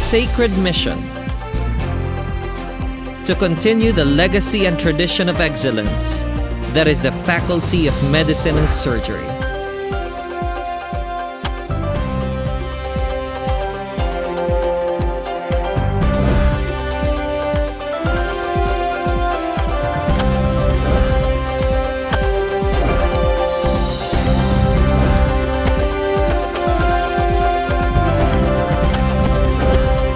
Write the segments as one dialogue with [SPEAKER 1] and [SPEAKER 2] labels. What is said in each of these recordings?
[SPEAKER 1] sacred mission to continue the legacy and tradition of excellence that is the Faculty of Medicine and Surgery.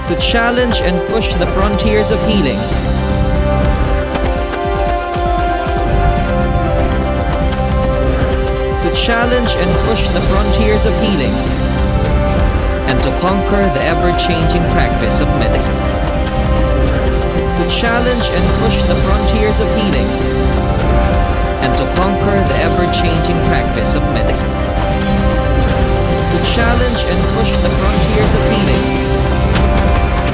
[SPEAKER 1] To challenge and push the frontiers of healing, challenge and push the frontiers of healing, and to conquer the ever-changing practice of medicine. To challenge and push the frontiers of healing, and to conquer the ever-changing practice of medicine. To challenge and push the frontiers of healing,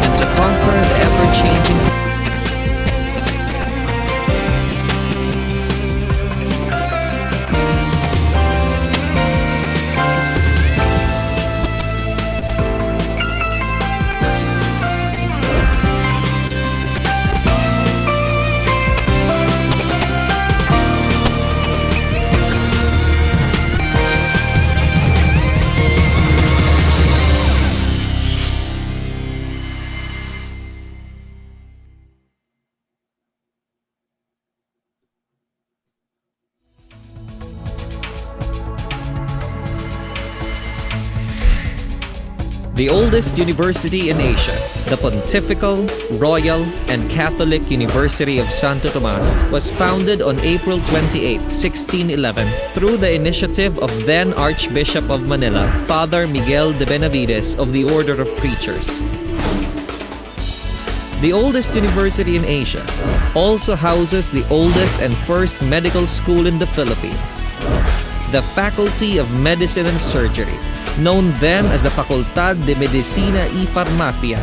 [SPEAKER 1] and to conquer the ever-changing the oldest university in Asia, the Pontifical, Royal, and Catholic University of Santo Tomas, was founded on April 28, 1611, through the initiative of then Archbishop of Manila, Father Miguel de Benavides of the Order of Preachers. The oldest university in Asia also houses the oldest and first medical school in the Philippines, the Faculty of Medicine and Surgery, known then as the Facultad de Medicina y Farmacia,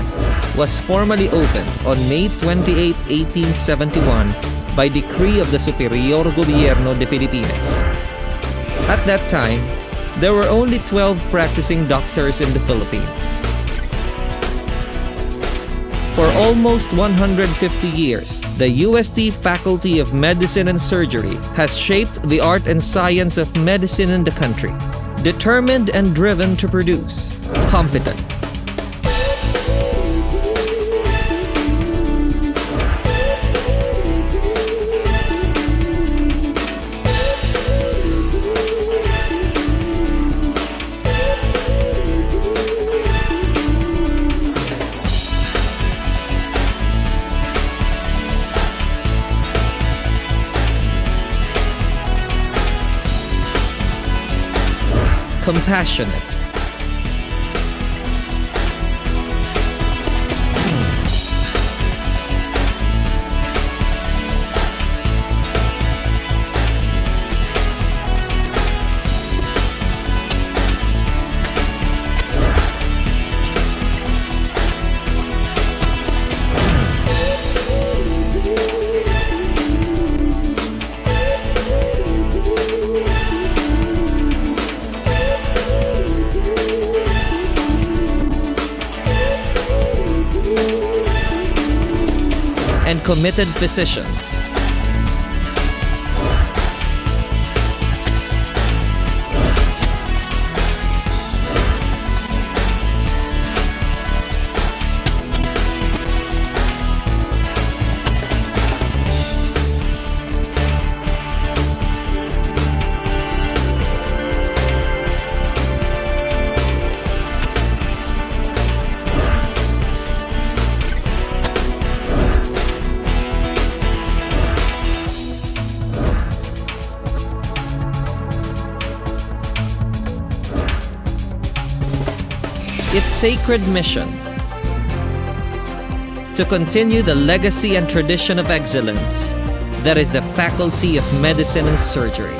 [SPEAKER 1] was formally opened on May 28, 1871 by decree of the Superior Gobierno de Filipinas. At that time, there were only 12 practicing doctors in the Philippines. For almost 150 years, the UST Faculty of Medicine and Surgery has shaped the art and science of medicine in the country, determined and driven to produce competent, compassionate, and committed physicians. Its sacred mission to continue the legacy and tradition of excellence that is the Faculty of Medicine and Surgery.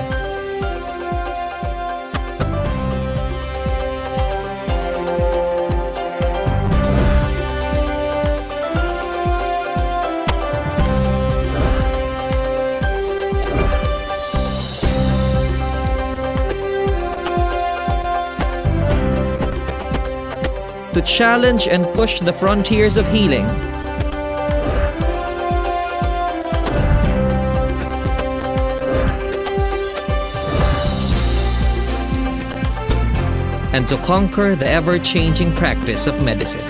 [SPEAKER 1] to challenge and push the frontiers of healing. And to conquer the ever-changing practice of medicine.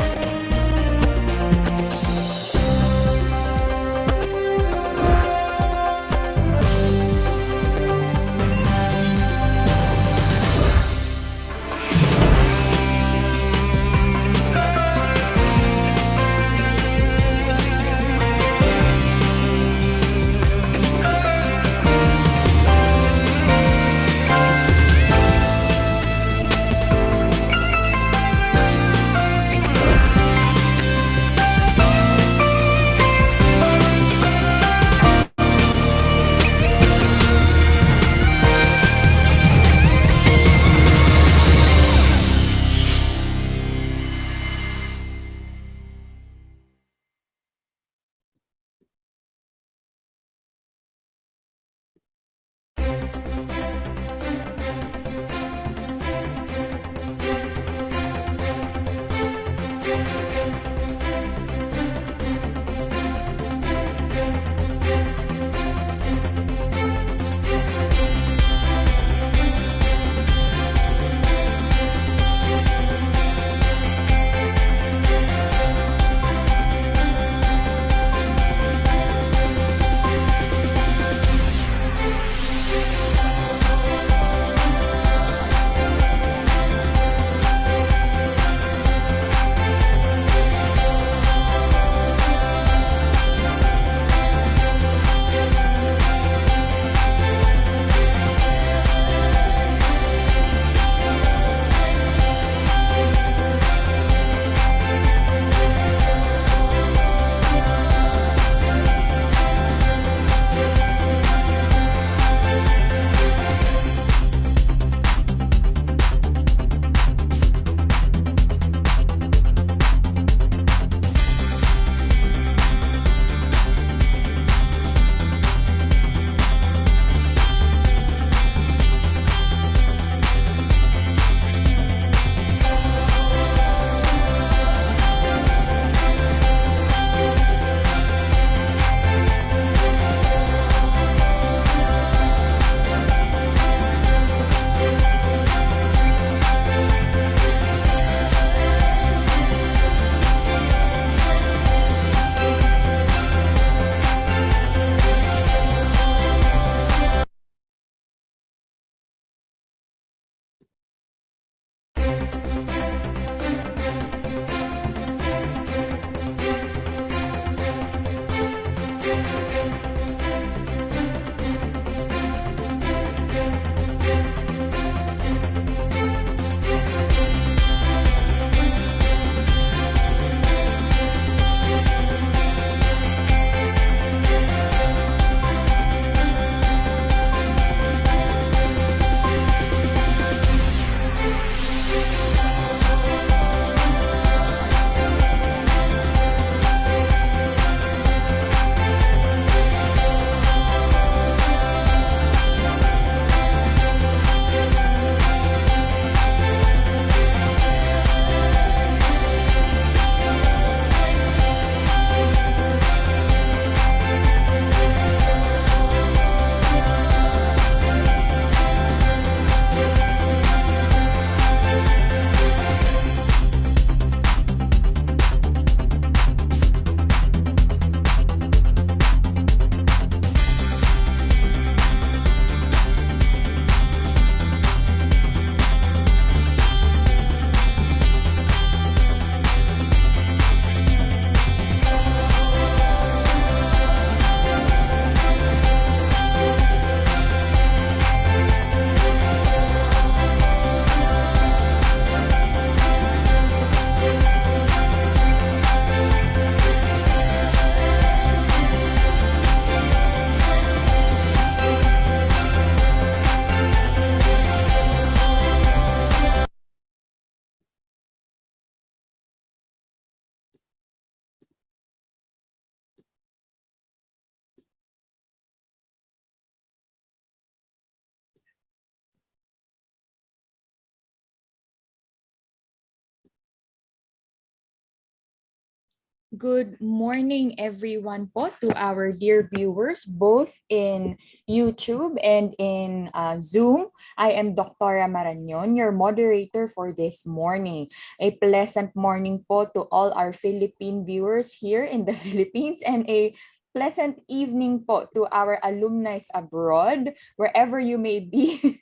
[SPEAKER 2] Good morning, everyone po, to our dear viewers, both in YouTube and in Zoom. I am Dr. Maranyon, your moderator for this morning. A pleasant morning po to all our Philippine viewers here in the Philippines, and a pleasant evening po to our alumni abroad, wherever you may be.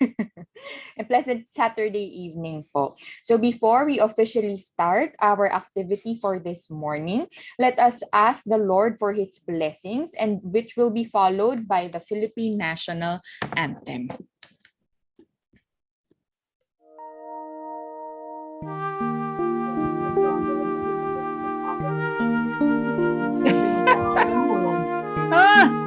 [SPEAKER 2] A pleasant Saturday evening po. So before we officially start our activity for this morning, let us ask the Lord for His blessings, and which will be followed by the Philippine National Anthem.
[SPEAKER 3] Ah!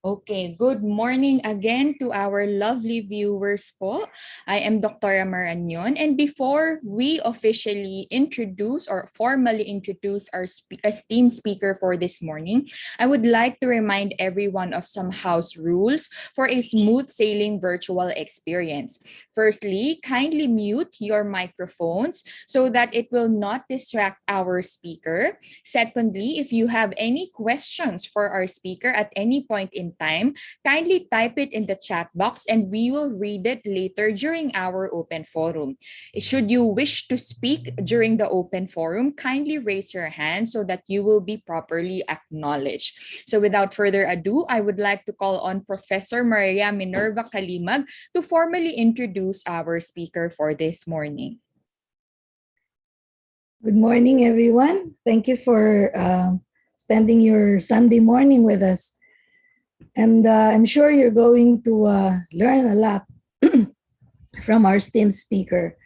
[SPEAKER 2] Okay, good morning again to our lovely viewers po. I am Dr. Maranyon, and before we officially introduce or formally introduce our esteemed speaker for this morning, I would like to remind everyone of some house rules for a smooth sailing virtual experience. Firstly, kindly mute your microphones so that it will not distract our speaker. Secondly, if you have any questions for our speaker at any point in same time, kindly type it in the chat box and we will read it later during our open forum. Should you wish to speak during the open forum, kindly raise your hand so that you will be properly acknowledged. So without further ado, I would like to call on Professor Maria Minerva Kalimag to formally introduce our speaker for this morning.
[SPEAKER 3] Good morning, everyone. Thank you for spending your Sunday morning with us. And I'm sure you're going to learn a lot from our esteemed speaker.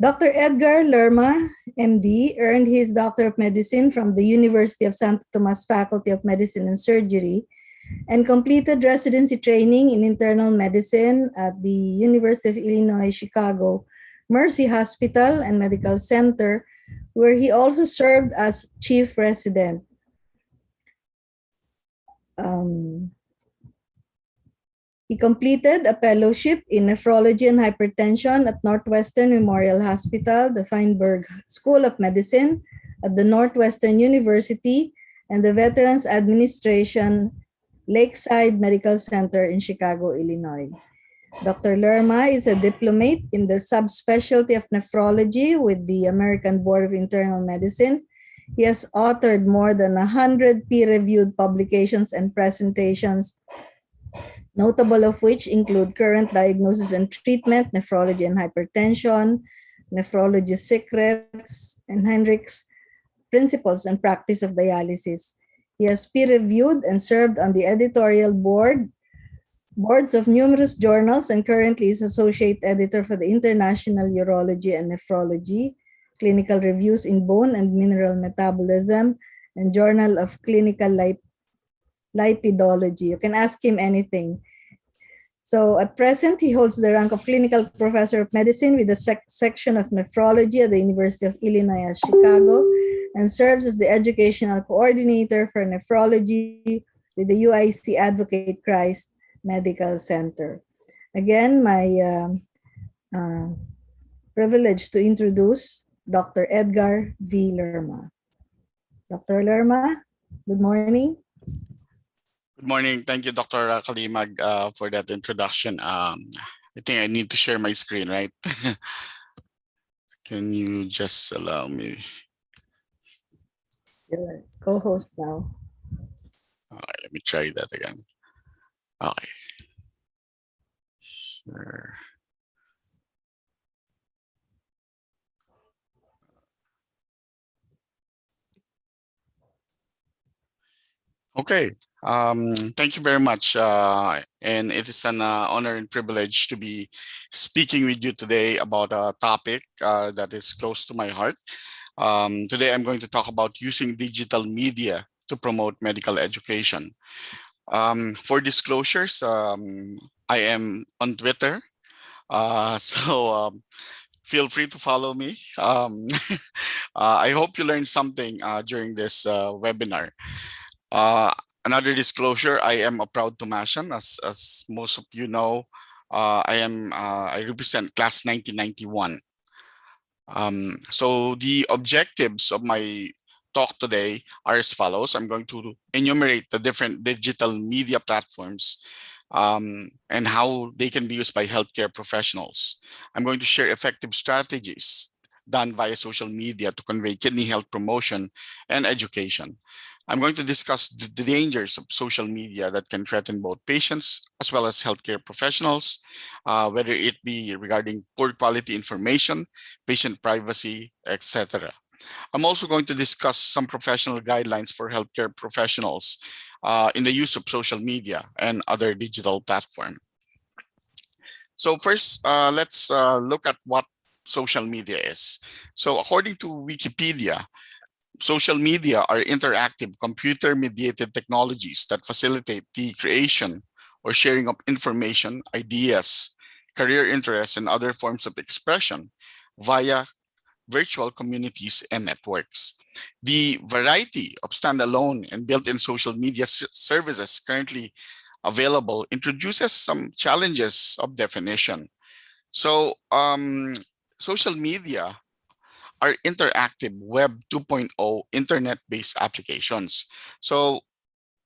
[SPEAKER 3] Dr. Edgar Lerma, MD, earned his Doctor of Medicine from the University of Santo Tomas Faculty of Medicine and Surgery and completed residency training in internal medicine at the University of Illinois, Chicago, Mercy Hospital and Medical Center, where he also served as chief resident. He completed a fellowship in nephrology and hypertension at Northwestern Memorial Hospital, the Feinberg School of Medicine at the Northwestern University, and the Veterans Administration Lakeside Medical Center in Chicago, Illinois. Dr. Lerma is a diplomate in the subspecialty of nephrology with the American Board of Internal Medicine. He has authored more than 100 peer-reviewed publications and presentations, notable of which include Current Diagnosis and Treatment, Nephrology and Hypertension, Nephrology Secrets, and Heinrich's Principles and Practice of Dialysis. He has peer-reviewed and served on the editorial boards of numerous journals and currently is associate editor for the International Urology and Nephrology, Clinical Reviews in Bone and Mineral Metabolism, and Journal of Clinical Lipidology. You can ask him anything. So at present, he holds the rank of Clinical Professor of Medicine with the section of Nephrology at the University of Illinois at Chicago and serves as the Educational Coordinator for Nephrology with the UIC Advocate Christ Medical Center. Again, my privilege to introduce Dr. Edgar V. Lerma. Dr. Lerma, good morning.
[SPEAKER 4] Good morning. Thank you, Dr. Kalimag, for that introduction. I think I need to share my screen, right? Can you just allow me?
[SPEAKER 3] You're co-host now.
[SPEAKER 4] All right, let me try that again. Okay. Sure. Okay, thank you very much. And it is an honor and privilege to be speaking with you today about a topic that is close to my heart. Today, I'm going to talk about using digital media to promote medical education. For disclosures, I am on Twitter, so feel free to follow me. I hope you learned something during this webinar. Another disclosure, I am a proud Tomasian, as most of you know. I represent class 1991. So the objectives of my talk today are as follows. I'm going to enumerate the different digital media platforms and how they can be used by healthcare professionals. I'm going to share effective strategies done via social media to convey kidney health promotion and education. I'm going to discuss the dangers of social media that can threaten both patients as well as healthcare professionals, whether it be regarding poor quality information, patient privacy, etc. I'm also going to discuss some professional guidelines for healthcare professionals in the use of social media and other digital platforms. So first, let's look at what social media is. So according to Wikipedia, social media are interactive computer-mediated technologies that facilitate the creation or sharing of information, ideas, career interests, and other forms of expression via virtual communities and networks. The variety of standalone and built-in social media services currently available introduces some challenges of definition. So social media are interactive Web 2.0 internet-based applications. So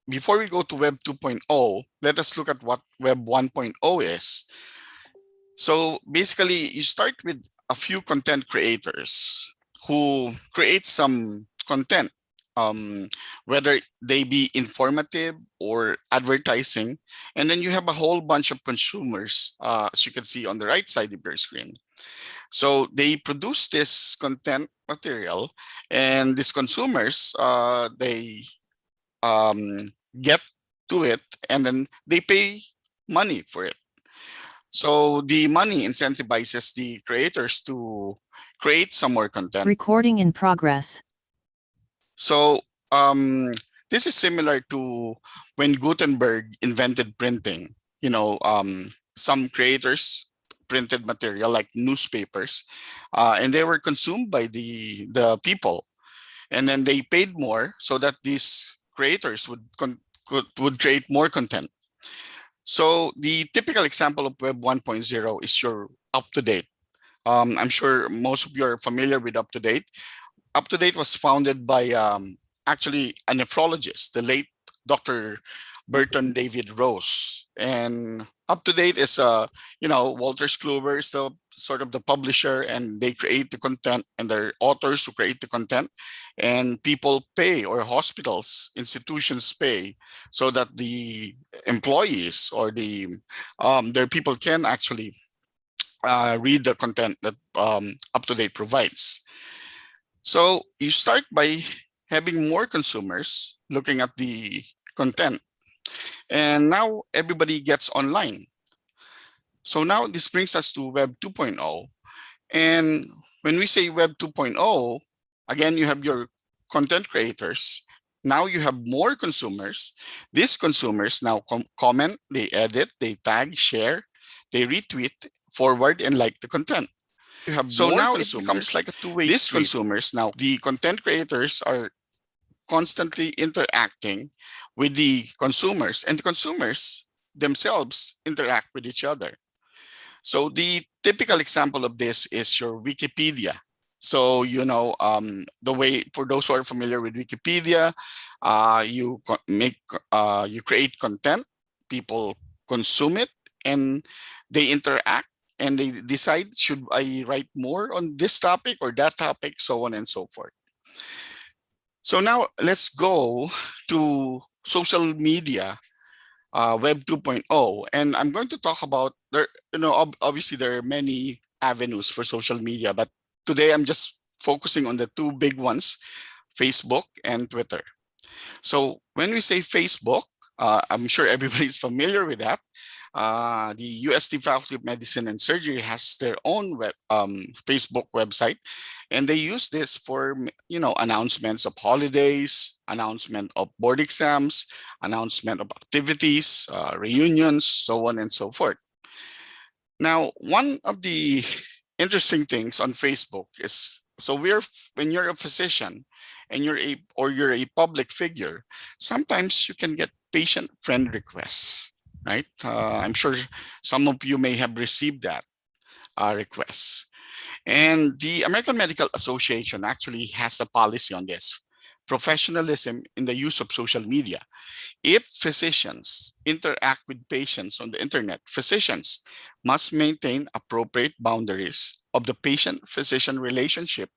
[SPEAKER 4] before we go to Web 2.0, let us look at what Web 1.0 is. So basically, you start with a few content creators who create some content, um, whether they be informative or advertising. And then you have a whole bunch of consumers, as you can see on the right side of your screen. So they produce this content material, and these consumers, they get to it, and then they pay money for it. So the money incentivizes the creators to create some more content.
[SPEAKER 5] Recording in progress.
[SPEAKER 4] So this is similar to when Gutenberg invented printing. Some creators printed material like newspapers, and they were consumed by the people, and then they paid more so that these creators would create more content. So the typical example of Web 1.0 is your UpToDate. I'm sure most of you are familiar with UpToDate. UpToDate was founded by actually a nephrologist, the late Dr. Burton David Rose. And UpToDate is, Walter Kluwer is the sort of the publisher, and they create the content, and they're authors who create the content, and people pay, or hospitals, institutions pay, so that the employees or their people can actually read the content that UpToDate provides. So you start by having more consumers looking at the content, and now everybody gets online. So now this brings us to Web 2.0. And when we say Web 2.0, again, you have your content creators. Now you have more consumers. These consumers now comment, they edit, they tag, share, they retweet, forward, and like the content. You have so now it becomes like a two-way street. These consumers now, the content creators are constantly interacting with the consumers, and the consumers themselves interact with each other. So the typical example of this is your Wikipedia. So, the way, for those who are familiar with Wikipedia, you create content, people consume it, and they interact, and they decide, should I write more on this topic or that topic, so on and so forth. So now let's go to social media, Web 2.0, and I'm going to talk about obviously there are many avenues for social media, but today I'm just focusing on the two big ones, Facebook and Twitter. So when we say Facebook, I'm sure everybody's familiar with that. The UST Faculty of Medicine and Surgery has their own Facebook website, and they use this for announcements of holidays, announcement of board exams, announcement of activities, reunions, so on and so forth. Now, one of the interesting things on Facebook is, when you're a physician and you're a public figure, sometimes you can get patient friend requests, right? I'm sure some of you may have received that requests. And the American Medical Association actually has a policy on this: professionalism in the use of social media. If physicians interact with patients on the internet, physicians must maintain appropriate boundaries of the patient-physician relationship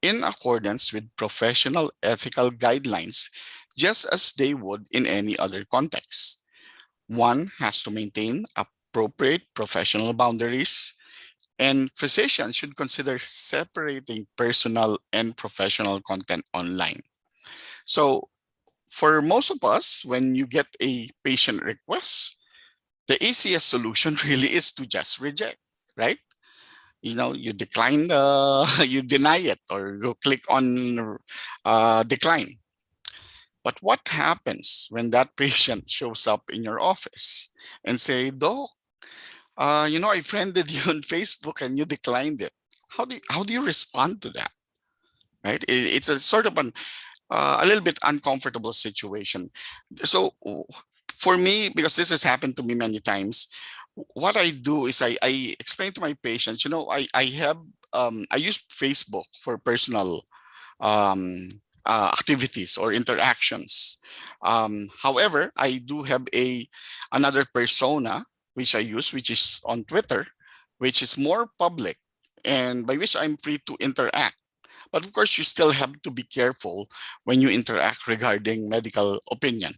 [SPEAKER 4] in accordance with professional ethical guidelines, just as they would in any other context. One has to maintain appropriate professional boundaries, and physicians should consider separating personal and professional content online. So for most of us, when you get a patient request, the easiest solution really is to just reject, right? You decline, you deny it, or you click on decline. But what happens when that patient shows up in your office and say, "Doc, I friended you on Facebook and you declined it"? How do you respond to that? Right? It's a sort of a little bit uncomfortable situation. So for me, because this has happened to me many times, what I do is I explain to my patients, I use Facebook for personal activities or interactions. However, I do have another persona which I use, which is on Twitter, which is more public, and by which I'm free to interact. But of course, you still have to be careful when you interact regarding medical opinion.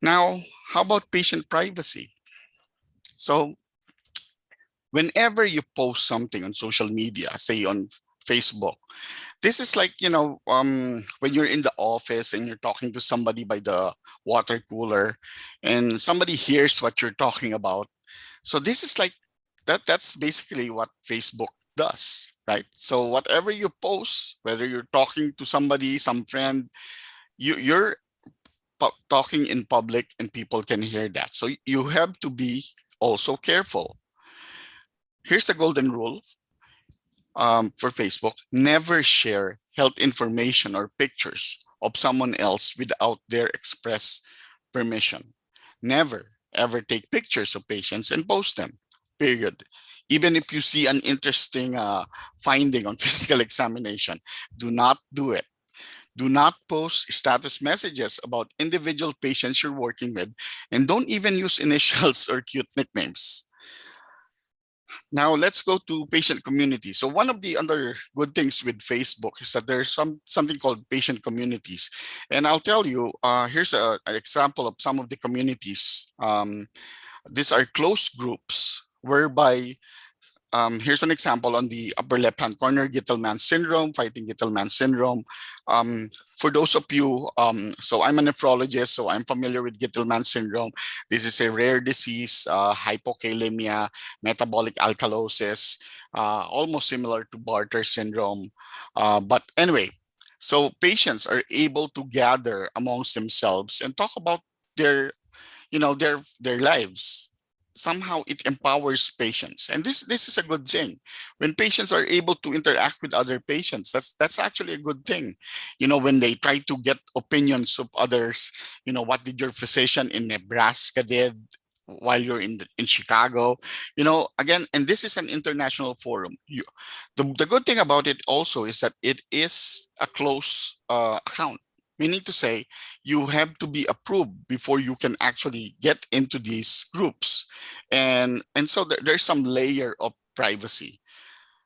[SPEAKER 4] Now, how about patient privacy? So whenever you post something on social media, say on Facebook, this is like, when you're in the office and you're talking to somebody by the water cooler and somebody hears what you're talking about. So this is like that's basically what Facebook does, right? So whatever you post, whether you're talking to somebody, some friend, you're talking in public and people can hear that. So you have to be also careful. Here's the golden rule for Facebook: never share health information or pictures of someone else without their express permission. Never ever take pictures of patients and post them, period. Even if you see an interesting finding on physical examination, do not do it. Do not post status messages about individual patients you're working with, and don't even use initials or cute nicknames. Now let's go to patient community. So one of the other good things with Facebook is that there's something called patient communities, and I'll tell you. Here's an example of some of the communities. These are closed groups whereby here's an example on the upper left-hand corner: Gittelman syndrome, fighting Gittelman syndrome. For those of you, so I'm a nephrologist, so I'm familiar with Gittelman syndrome. This is a rare disease, hypokalemia, metabolic alkalosis, almost similar to Bartter syndrome. But anyway, so patients are able to gather amongst themselves and talk about their their lives. Somehow it empowers patients, and this is a good thing. When patients are able to interact with other patients, that's actually a good thing. When they try to get opinions of others, what did your physician in Nebraska did while you're in Chicago, again, and this is an international forum. The good thing about it also is that it is a close account, meaning to say you have to be approved before you can actually get into these groups, and so there's some layer of privacy.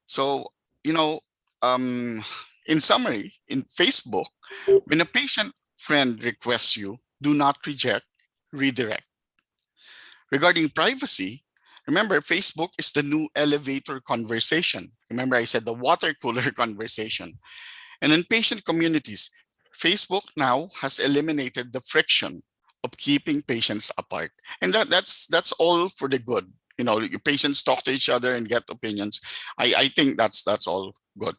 [SPEAKER 4] So in summary, in Facebook, when a patient friend requests you, do not reject, redirect. Regarding privacy, remember, Facebook is the new elevator conversation. Remember, I said the water cooler conversation. And in patient communities, Facebook now has eliminated the friction of keeping patients apart. And that's all for the good. Your patients talk to each other and get opinions. I think that's all good.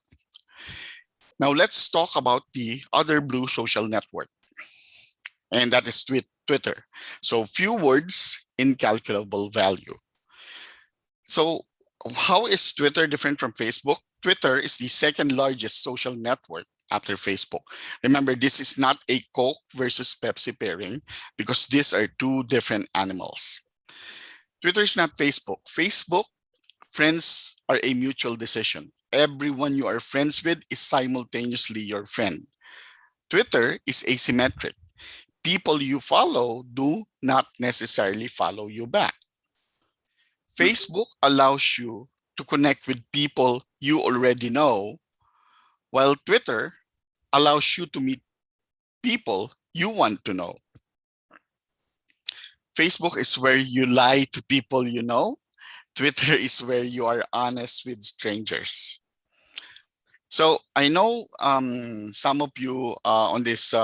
[SPEAKER 4] Now let's talk about the other blue social network, and that is Twitter. So few words, incalculable value. So how is Twitter different from Facebook? Twitter is the second largest social network after Facebook. Remember, this is not a Coke versus Pepsi pairing because these are two different animals. Twitter is not Facebook. Facebook, friends are a mutual decision. Everyone you are friends with is simultaneously your friend. Twitter is asymmetric. People you follow do not necessarily follow you back. Facebook allows you to connect with people you already know, while Twitter allows you to meet people you want to know. Facebook is where you lie to people you know. Twitter is where you are honest with strangers. So I know some of you on this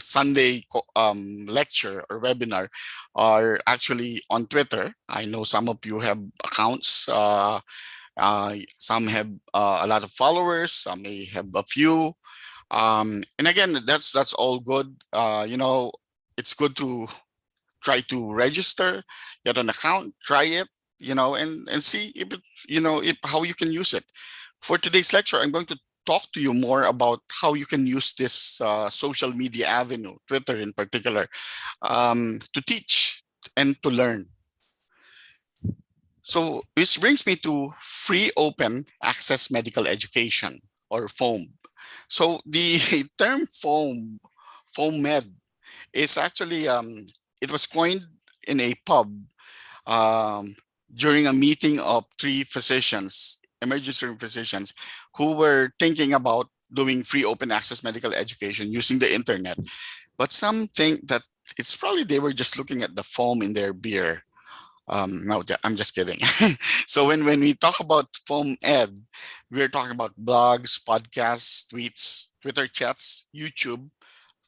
[SPEAKER 4] Sunday lecture or webinar are actually on Twitter. I know some of you have accounts. Some have a lot of followers. Some may have a few. And again, that's all good. It's good to try to register, get an account, try it, and see if if how you can use it. For today's lecture, I'm going to talk to you more about how you can use this social media avenue, Twitter in particular, to teach and to learn. So this brings me to free open access medical education, or FOAM. So the term foam med is actually it was coined in a pub um, during a meeting of three physicians, emergency room physicians, who were thinking about doing free open access medical education using the internet. But some think that it's probably they were just looking at the foam in their beer. No, I'm just kidding. So when we talk about foam ed, we're talking about blogs, podcasts, tweets, Twitter chats, YouTube,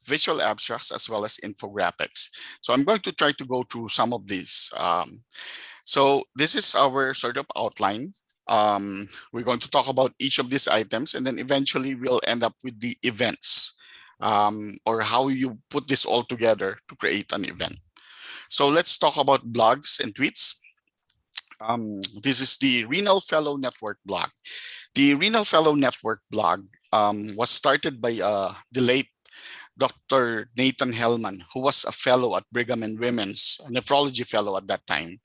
[SPEAKER 4] visual abstracts, as well as infographics. So I'm going to try to go through some of these. So this is our sort of outline. We're going to talk about each of these items, and then eventually we'll end up with the events, or how you put this all together to create an event. So let's talk about blogs and tweets. This is the Renal Fellow Network blog. The Renal Fellow Network blog was started by the late Dr. Nathan Hellman, who was a fellow at Brigham and Women's, a nephrology fellow at that time.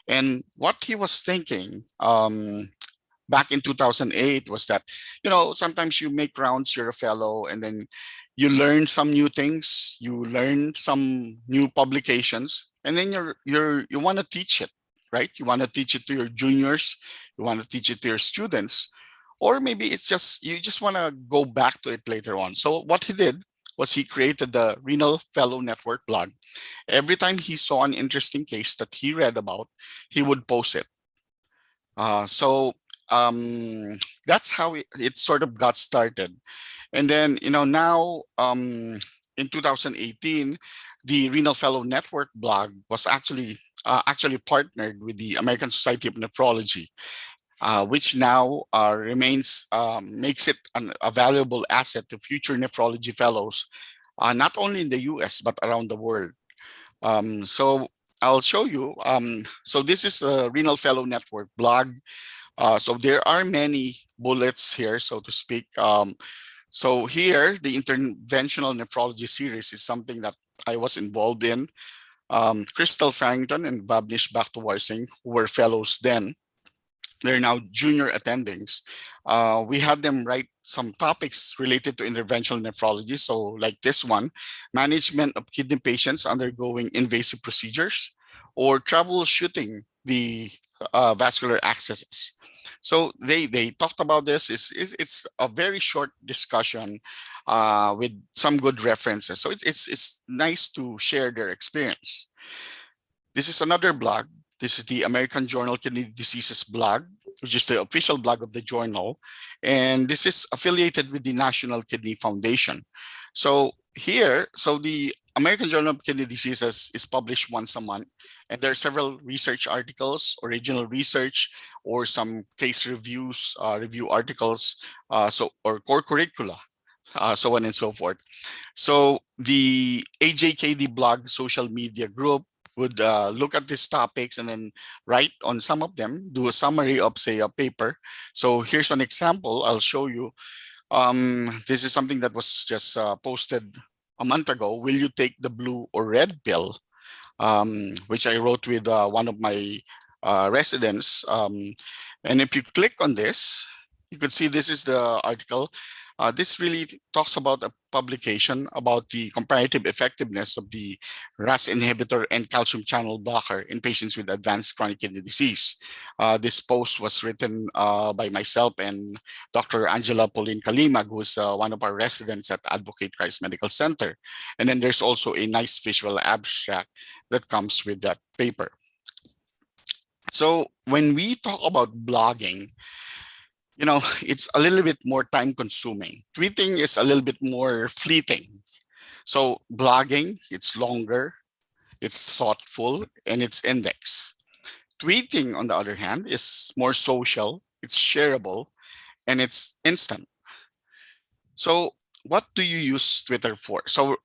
[SPEAKER 4] And what he was thinking back in 2008 was that, sometimes you make rounds, you're a fellow, and then you learn some new things, you learn some new publications, and then you want to teach it, right? You want to teach it to your juniors, you want to teach it to your students, or maybe it's just you just want to go back to it later on. So what he did was he created the Renal Fellow Network blog. Every time he saw an interesting case that he read about, he would post it. So that's how it sort of got started. And then, now in 2018, the Renal Fellow Network blog was actually partnered with the American Society of Nephrology, which now remains makes it a valuable asset to future nephrology fellows, not only in the U.S. but around the world. So I'll show you. So this is a Renal Fellow Network blog. So there are many bullets here, so to speak. So here, the interventional nephrology series is something that I was involved in. Crystal Farrington and Babnish Bakhtawarsing, who were fellows then, they're now junior attendings. We had them write some topics related to interventional nephrology. So like this one, management of kidney patients undergoing invasive procedures, or troubleshooting the vascular accesses. So they talked about this. It's a very short discussion with some good references. So it's nice to share their experience. This is another blog. This is the American Journal Kidney Diseases blog, which is the official blog of the journal. And this is affiliated with the National Kidney Foundation. So here, so the American Journal of Kidney Diseases is published once a month. And there are several research articles, original research, or some case reviews, review articles, or core curricula, so on and so forth. So the AJKD blog social media group would look at these topics and then write on some of them, do a summary of, say, a paper. So here's an example I'll show you. This is something that was just posted a month ago. Will you take the blue or red pill? Which I wrote with one of my residents. And if you click on this, you can see this is the article. This really talks about a publication about the comparative effectiveness of the RAS inhibitor and calcium channel blocker in patients with advanced chronic kidney disease. This post was written by myself and Dr. Angela Pauline Kalimag, who is one of our residents at Advocate Christ Medical Center. And then there's also a nice visual abstract that comes with that paper. So when we talk about blogging, it's a little bit more time consuming. Tweeting is a little bit more fleeting. So blogging, it's longer, it's thoughtful, and it's index. Tweeting, on the other hand, is more social, it's shareable, and it's instant. So what do you use Twitter for? So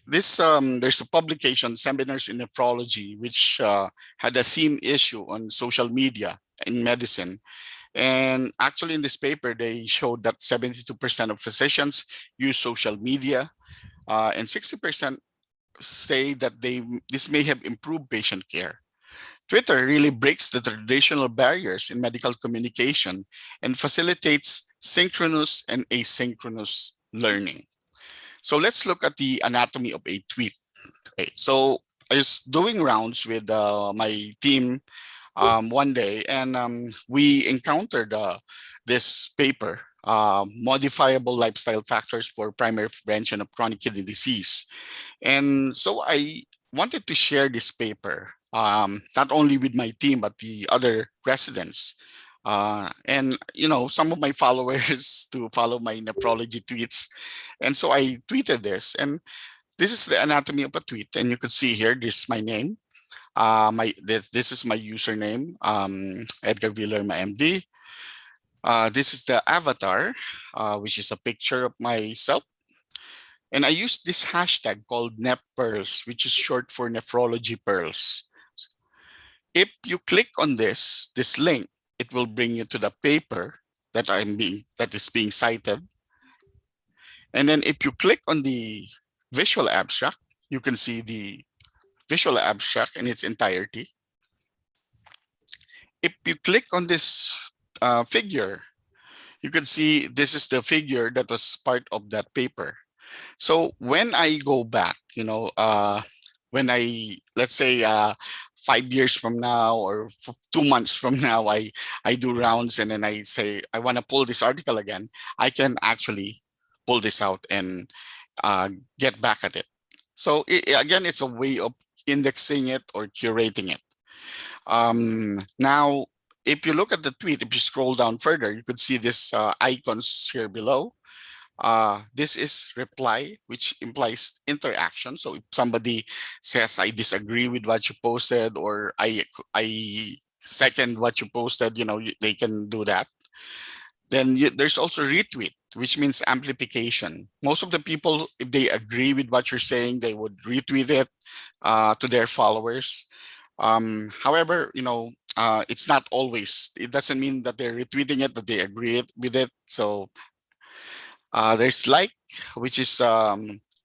[SPEAKER 4] this there's a publication, Seminars in Nephrology, which had a theme issue on social media in medicine. And actually in this paper, they showed that 72% of physicians use social media, and 60% say that this may have improved patient care. Twitter really breaks the traditional barriers in medical communication and facilitates synchronous and asynchronous learning. So let's look at the anatomy of a tweet. Okay, so I was doing rounds with my team one day, and we encountered this paper, Modifiable Lifestyle Factors for Primary Prevention of Chronic Kidney Disease. And so I wanted to share this paper, not only with my team, but the other residents. And, some of my followers to follow my nephrology tweets. And so I tweeted this, and this is the anatomy of a tweet. And you can see here, this is my name. This is my username, Edgar Lerma MD. This is the avatar, which is a picture of myself. And I used this hashtag called NepPearls, which is short for nephrology pearls. If you click on this link, it will bring you to the paper that is being cited. And then if you click on the visual abstract, you can see the visual abstract in its entirety. If you click on this figure, you can see this is the figure that was part of that paper. So when I go back, when let's say 5 years from now or 2 months from now, I do rounds and then I say, I want to pull this article again, I can actually pull this out and get back at it. So again, it's a way of indexing it or curating it. Now, if you look at the tweet, if you scroll down further, you could see this icons here below. This is reply, which implies interaction. So if somebody says, I disagree with what you posted, or I second what you posted, they can do that. Then there's also retweet, which means amplification. Most of the people, if they agree with what you're saying, they would retweet it to their followers. However, it's not always. It doesn't mean that they're retweeting it, that they agree with it. So there's like, which is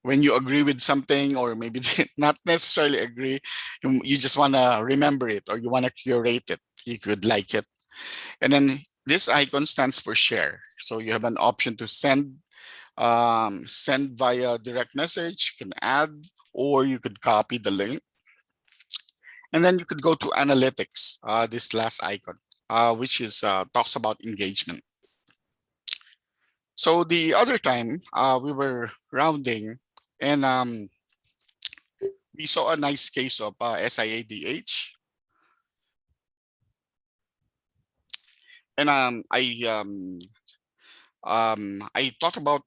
[SPEAKER 4] when you agree with something, or maybe not necessarily agree, you just want to remember it, or you want to curate it. You could like it. And then this icon stands for share. So you have an option to send via direct message, you can add, or you could copy the link. And then you could go to analytics, this last icon, which is talks about engagement. So the other time we were rounding, and we saw a nice case of SIADH. And I thought about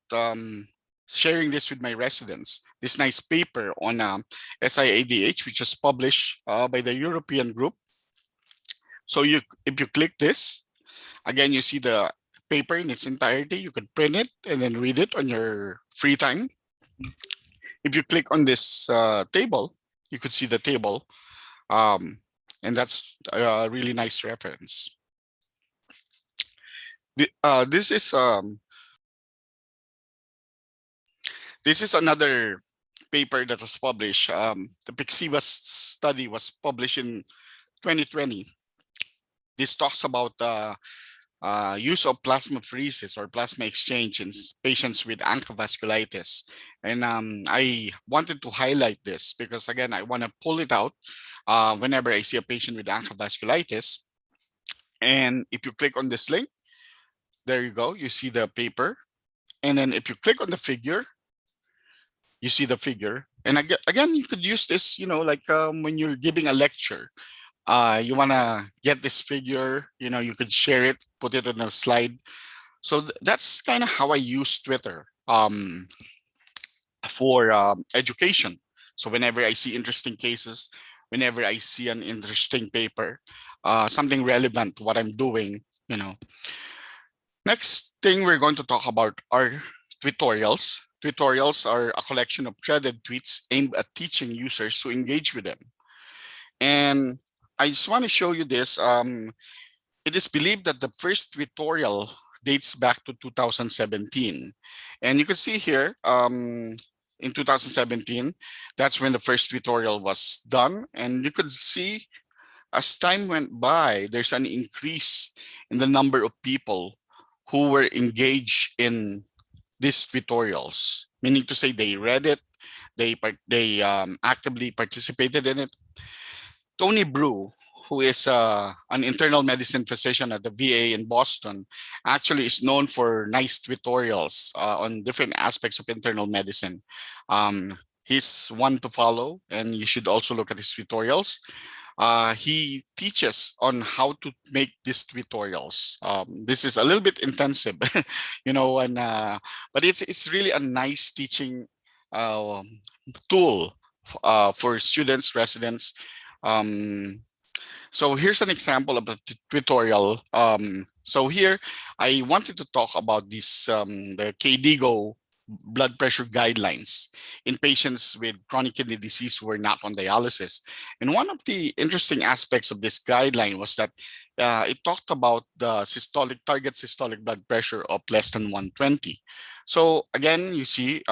[SPEAKER 4] sharing this with my residents, this nice paper on SIADH, which was published by the European group. So if you click this, again, you see the paper in its entirety. You could print it and then read it on your free time. If you click on this table, you could see the table. And that's a really nice reference. This is another paper that was published. The PIXIVA study was published in 2020. This talks about use of plasmapheresis or plasma exchange in patients with ANCA vasculitis. And I wanted to highlight this because, again, I want to pull it out whenever I see a patient with ANCA vasculitis. And if you click on this link, there you go, you see the paper. And then if you click on the figure, you see the figure. And again, you could use this, like when you're giving a lecture. You want to get this figure, you could share it, put it on a slide. So that's kind of how I use Twitter for education. So whenever I see interesting cases, whenever I see an interesting paper, something relevant to what I'm doing, Next thing we're going to talk about are tutorials. Tutorials are a collection of threaded tweets aimed at teaching users to engage with them. And I just want to show you this. It is believed that the first tutorial dates back to 2017. And you can see here, in 2017, that's when the first tutorial was done. And you could see as time went by, there's an increase in the number of people who were engaged in these tutorials, meaning to say they read it, they actively participated in it. Tony Brew, who is an internal medicine physician at the VA in Boston, actually is known for nice tutorials on different aspects of internal medicine. He's one to follow, and you should also look at his tutorials. He teaches on how to make these tutorials. This is a little bit intensive, and but it's really a nice teaching uh, tool for students, residents. Um, so here's an example of a tutorial. So here, I wanted to talk about the KDIGO blood pressure guidelines in patients with chronic kidney disease who were not on dialysis. And one of the interesting aspects of this guideline was that it talked about the target systolic blood pressure of less than 120. So again, you see,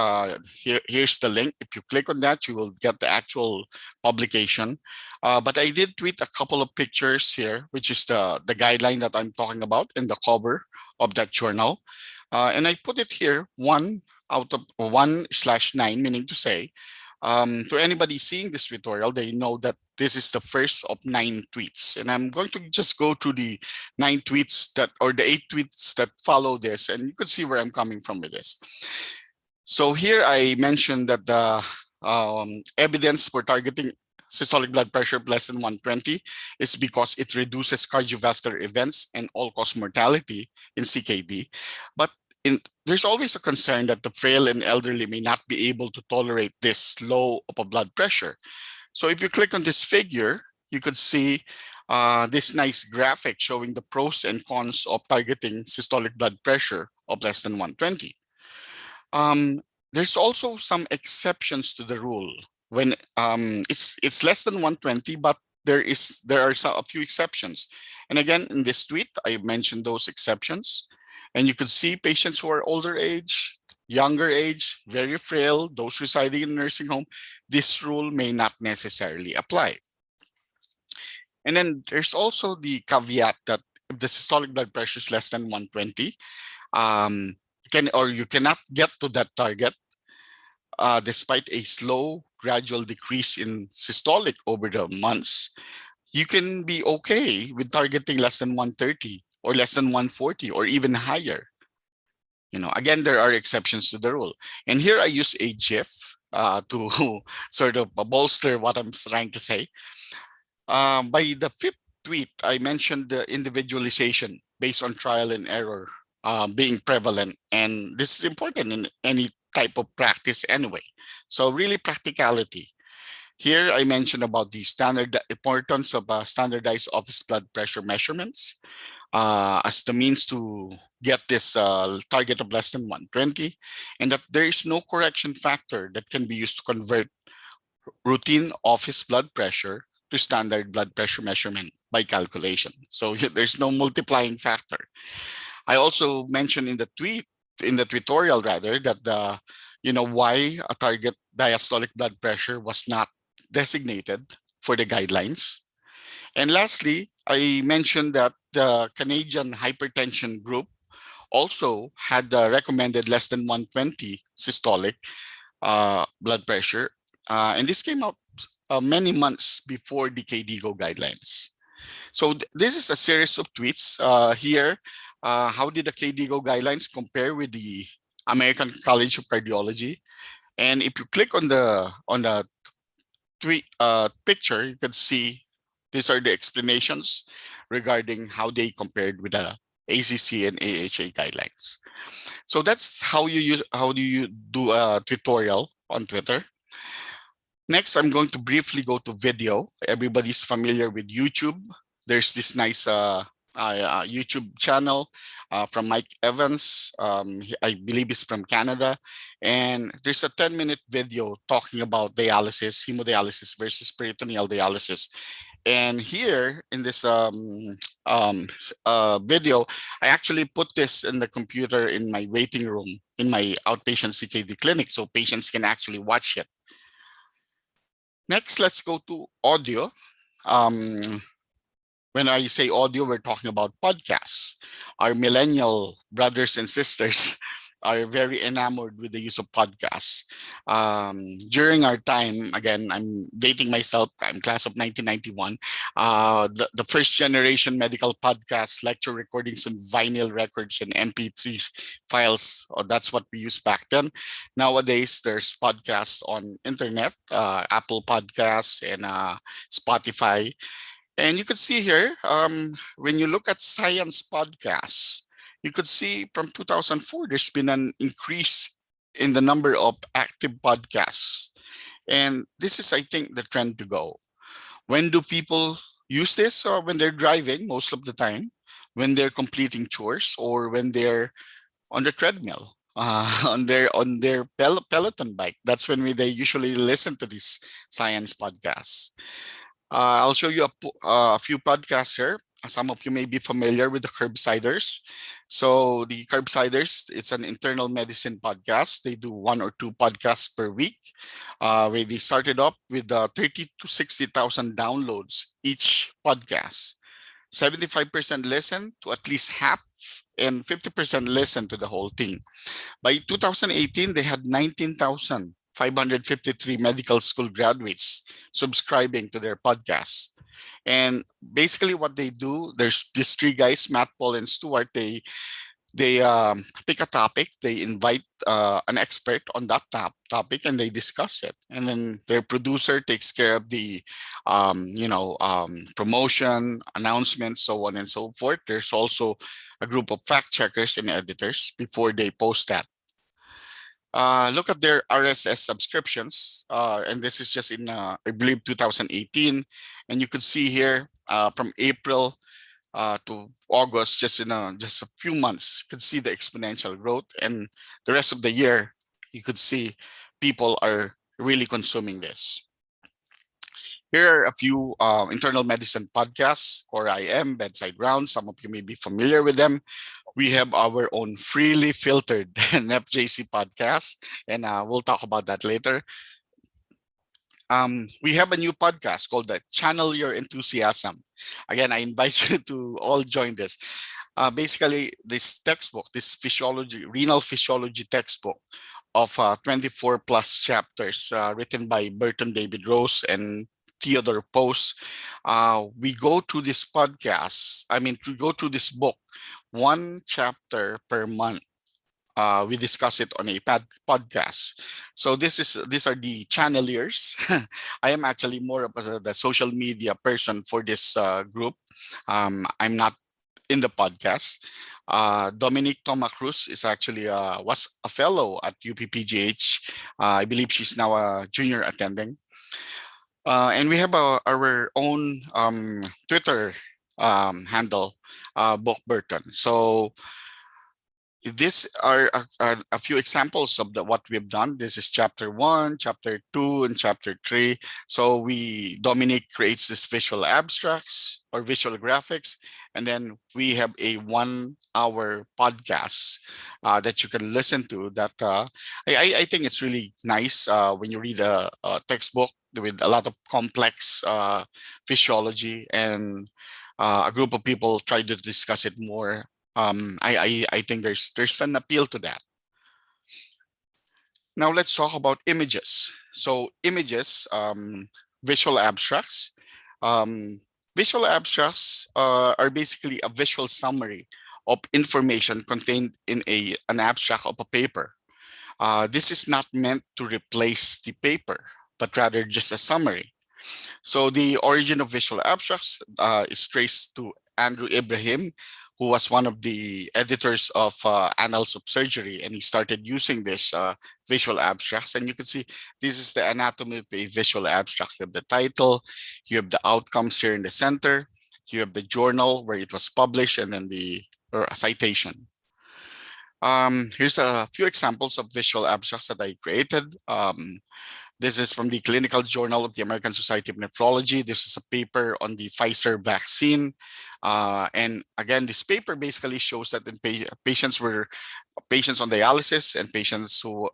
[SPEAKER 4] here's the link. If you click on that, you will get the actual publication. But I did tweet a couple of pictures here, which is the guideline that I'm talking about in the cover of that journal. And I put it here, 1/9, meaning to say, to anybody seeing this tutorial, they know that this is the first of 9 tweets. And I'm going to just go through the 9 tweets or the 8 tweets that follow this, and you can see where I'm coming from with this. So here I mentioned that the evidence for targeting systolic blood pressure less than 120 is because it reduces cardiovascular events and all-cause mortality in CKD. But there's always a concern that the frail and elderly may not be able to tolerate this low of a blood pressure. So if you click on this figure, you could see this nice graphic showing the pros and cons of targeting systolic blood pressure of less than 120. There's also some exceptions to the rule when it's less than 120, but there are a few exceptions. And again, in this tweet, I mentioned those exceptions. And you could see patients who are older age, younger age, very frail, those residing in a nursing home, this rule may not necessarily apply. And then there's also the caveat that if the systolic blood pressure is less than 120, you cannot get to that target despite a slow, gradual decrease in systolic over the months. You can be okay with targeting less than 130 or less than 140 or even higher. Again, there are exceptions to the rule. And here I use a GIF to sort of bolster what I'm trying to say. By the 5th tweet, I mentioned the individualization based on trial and error being prevalent. And this is important in any type of practice anyway. So really practicality. Here I mentioned about the importance of standardized office blood pressure measurements as the means to get this target of less than 120, and that there is no correction factor that can be used to convert routine office blood pressure to standard blood pressure measurement by calculation. So there's no multiplying factor. I also mentioned in the tutorial rather, that why a target diastolic blood pressure was not designated for the guidelines. And lastly, I mentioned that the Canadian hypertension group also had recommended less than 120 systolic blood pressure. And this came out many months before the KDIGO guidelines. So this is a series of tweets here. How did the KDIGO guidelines compare with the American College of Cardiology? And if you click on the tweet picture, you can see these are the explanations regarding how they compared with the ACC and AHA guidelines. So that's how do you do a tutorial on Twitter. Next, I'm going to briefly go to video. Everybody's familiar with YouTube. There's this nice YouTube channel from Mike Evans. I believe he's from Canada. And there's a 10-minute video talking about dialysis, hemodialysis versus peritoneal dialysis. And here in this video, I actually put this in the computer in my waiting room in my outpatient CKD clinic so patients can actually watch it. Next, let's go to audio. when I say audio, we're talking about podcasts. Our millennial brothers and sisters are very enamored with the use of podcasts. During our time, again, I'm dating myself, I'm class of 1991, the first generation medical podcast, lecture recordings and vinyl records and MP3 files, that's what we used back then. Nowadays, there's podcasts on internet, Apple Podcasts and Spotify. And you could see here, when you look at science podcasts, you could see from 2004, there's been an increase in the number of active podcasts. And this is, I think, the trend to go. When do people use this? When they're driving, most of the time, when they're completing chores, or when they're on the treadmill, on their Peloton bike. That's when they usually listen to these science podcasts. I'll show you a few podcasts here. Some of you may be familiar with the Curbsiders. So the Curbsiders, it's an internal medicine podcast. They do one or two podcasts per week. Where they started up with 30 to 60,000 downloads each podcast. 75% listen to at least half, and 50% listen to the whole thing. By 2018, they had 19,553 medical school graduates subscribing to their podcast. And basically, what they do, there's these three guys, Matt, Paul, and Stuart. They pick a topic, they invite an expert on that topic, and they discuss it. And then their producer takes care of the promotion, announcements, so on and so forth. There's also a group of fact checkers and editors before they post that. Look at their RSS subscriptions, and this is just in, I believe, 2018. And you could see here from April to August, just a few months, you could see the exponential growth. And the rest of the year, you could see people are really consuming this. Here are a few internal medicine podcasts: Core IM, Bedside Rounds. Some of you may be familiar with them. We have our own freely filtered NEPJC podcast, and we'll talk about that later. We have a new podcast called the Channel Your Enthusiasm. Again, I invite you to all join this. Basically, this textbook, this renal physiology textbook of 24 plus chapters written by Burton David Rose and Theodore Post. We go through this we go through this book, one chapter per month. We discuss it on a podcast. So these are the channeliers. I am actually more of the social media person for this group. I'm not in the podcast. Dominique Toma Cruz is actually was a fellow at UPPGH. I believe she's now a junior attending. And we have our own Twitter handle, Book Burton. So these are a few examples of what we've done. This is chapter 1, chapter 2, and chapter 3. So Dominic creates this visual abstracts or visual graphics, and then we have a 1-hour podcast that you can listen to. That I think it's really nice when you read a textbook with a lot of complex physiology, and a group of people try to discuss it more. I think there's an appeal to that. Now let's talk about images. So images, visual abstracts. Visual abstracts are basically a visual summary of information contained in an abstract of a paper. This is not meant to replace the paper, but rather just a summary. So the origin of visual abstracts is traced to Andrew Ibrahim, who was one of the editors of Annals of Surgery, and he started using this visual abstracts. And you can see this is the anatomy of a visual abstract. You have the title, you have the outcomes here in the center, you have the journal where it was published, and then the citation. Here's a few examples of visual abstracts that I created. This is from the Clinical Journal of the American Society of Nephrology. This is a paper on the Pfizer vaccine. And again, this paper basically shows that in patients on dialysis and patients who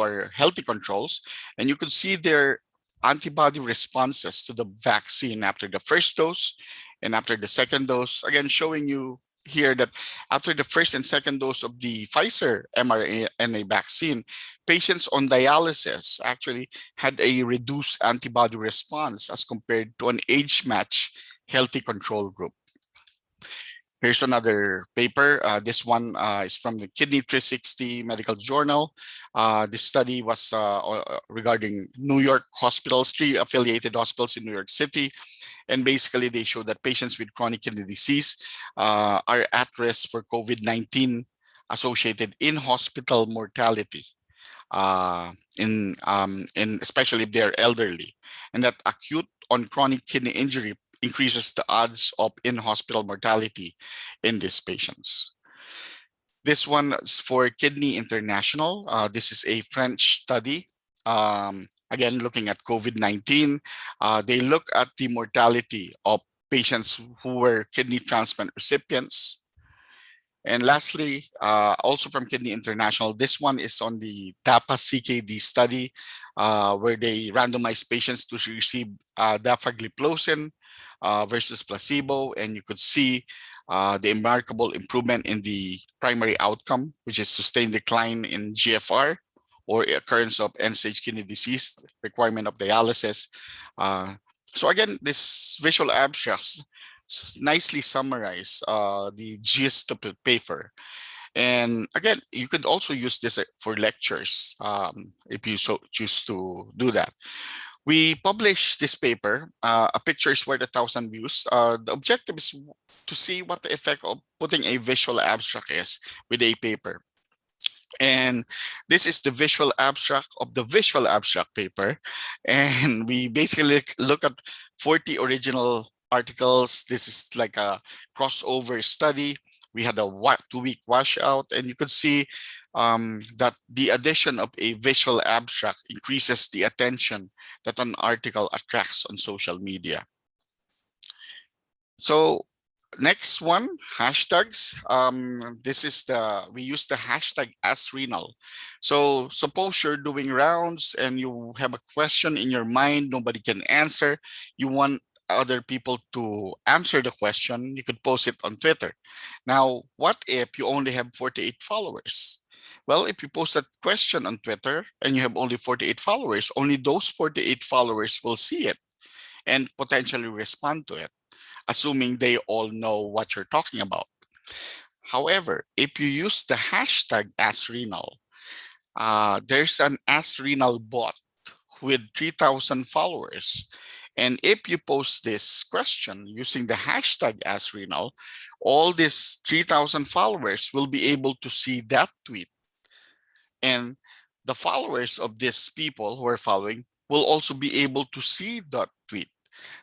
[SPEAKER 4] are healthy controls, and you could see their antibody responses to the vaccine after the first dose And after the second dose, again, showing you here that after the first and second dose of the Pfizer mRNA vaccine, patients on dialysis actually had a reduced antibody response as compared to an age-matched healthy control group. Here's another paper. This one is from the Kidney 360 Medical Journal. This study was regarding New York hospitals, 3 affiliated hospitals in New York City. And basically, they show that patients with chronic kidney disease are at risk for COVID-19 associated in-hospital mortality, in especially if they're elderly, and that acute on chronic kidney injury increases the odds of in-hospital mortality in these patients. This one is for Kidney International. This is a French study. Again, looking at COVID-19, they look at the mortality of patients who were kidney transplant recipients. And lastly, also from Kidney International, this one is on the DAPA-CKD study, where they randomized patients to receive dapagliflozin versus placebo, and you could see the remarkable improvement in the primary outcome, which is sustained decline in GFR, or occurrence of end-stage kidney disease, requirement of dialysis. So again, this visual abstracts nicely summarize the gist of the paper. And again, you could also use this for lectures if you so choose to do that. We published this paper, A Picture is Worth 1,000 Views. The objective is to see what the effect of putting a visual abstract is with a paper. And this is the visual abstract of the visual abstract paper. And we basically look at 40 original articles. This is like a crossover study. We had a 2-week washout, and you could see that the addition of a visual abstract increases the attention that an article attracts on social media. So next one, hashtags. This is we use the hashtag AskRenal. So suppose you're doing rounds and you have a question in your mind, nobody can answer. You want other people to answer the question, you could post it on Twitter. Now, what if you only have 48 followers? Well, if you post that question on Twitter and you have only 48 followers, only those 48 followers will see it and potentially respond to it, assuming they all know what you're talking about. However, if you use the hashtag AskRenal, there's an AskRenal bot with 3,000 followers. And if you post this question using the hashtag AskRenal, all these 3,000 followers will be able to see that tweet. And the followers of these people who are following will also be able to see that tweet.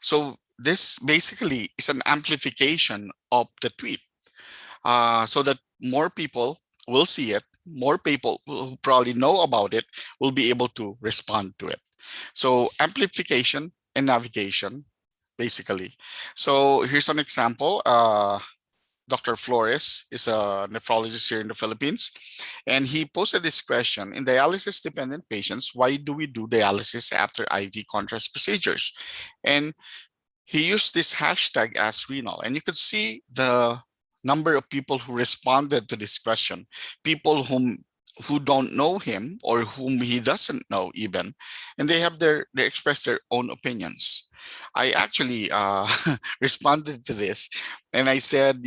[SPEAKER 4] So this basically is an amplification of the tweet, so that more people will see it, more people who probably know about it will be able to respond to it. So amplification and navigation, basically. So here's an example. Dr. Flores is a nephrologist here in the Philippines, and he posted this question: in dialysis-dependent patients, why do we do dialysis after IV contrast procedures? And he used this hashtag AskRenal, and you could see the number of people who responded to this question, people who don't know him or whom he doesn't know even, and they express their own opinions. I actually responded to this, and I said,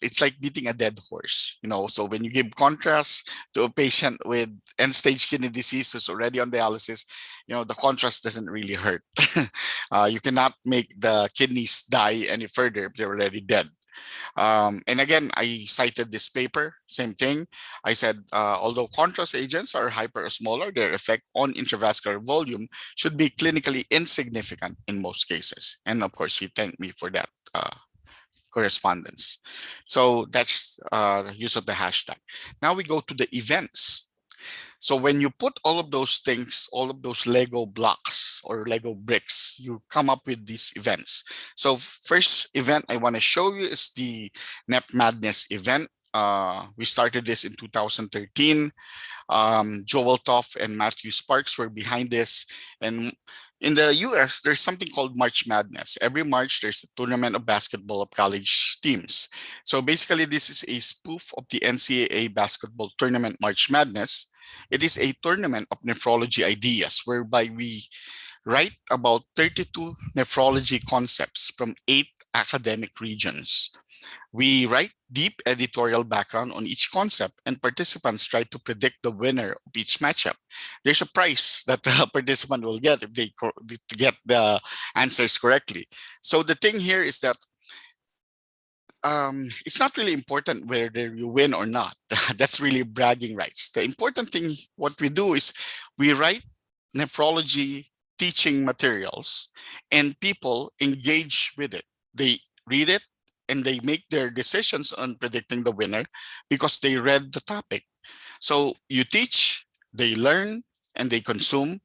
[SPEAKER 4] it's like beating a dead horse. So when you give contrast to a patient with end-stage kidney disease who's already on dialysis, the contrast doesn't really hurt. You cannot make the kidneys die any further if they're already dead. And again, I cited this paper, same thing. I said, although contrast agents are hyperosmolar, their effect on intravascular volume should be clinically insignificant in most cases. And of course, he thanked me for that correspondence. So that's the use of the hashtag. Now we go to the events. So when you put all of those things, all of those Lego blocks or Lego bricks, you come up with these events. So first event I want to show you is the Nep Madness event. We started this in 2013. Joel Toff and Matthew Sparks were behind this. And in the US, there's something called March Madness. Every March, there's a tournament of basketball of college teams. So basically, this is a spoof of the NCAA basketball tournament March Madness. It is a tournament of nephrology ideas whereby we write about 32 nephrology concepts from 8 academic regions. We write deep editorial background on each concept, and participants try to predict the winner of each matchup. There's a prize that the participant will get if they get the answers correctly. So the thing here is that it's not really important whether you win or not. That's really bragging rights. The important thing, what we do is we write nephrology teaching materials and people engage with it. They read it and they make their decisions on predicting the winner because they read the topic. So you teach, they learn, and they consume,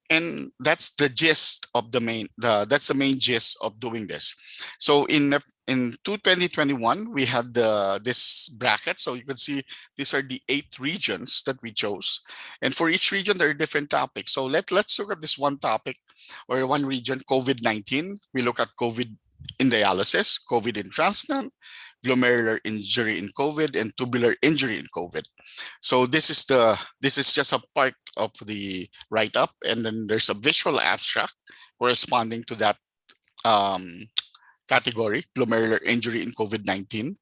[SPEAKER 4] and that's the gist of that's the main gist of doing this. So in 2021 we had this bracket, so you can see these are the 8 regions that we chose, and for each region there are different topics. So let's look at this one topic or one region, COVID-19. We look at COVID in dialysis, COVID in transplant, glomerular injury in COVID, and tubular injury in COVID. So this is just a part of the write-up, and then there's a visual abstract corresponding to that category, glomerular injury in COVID-19.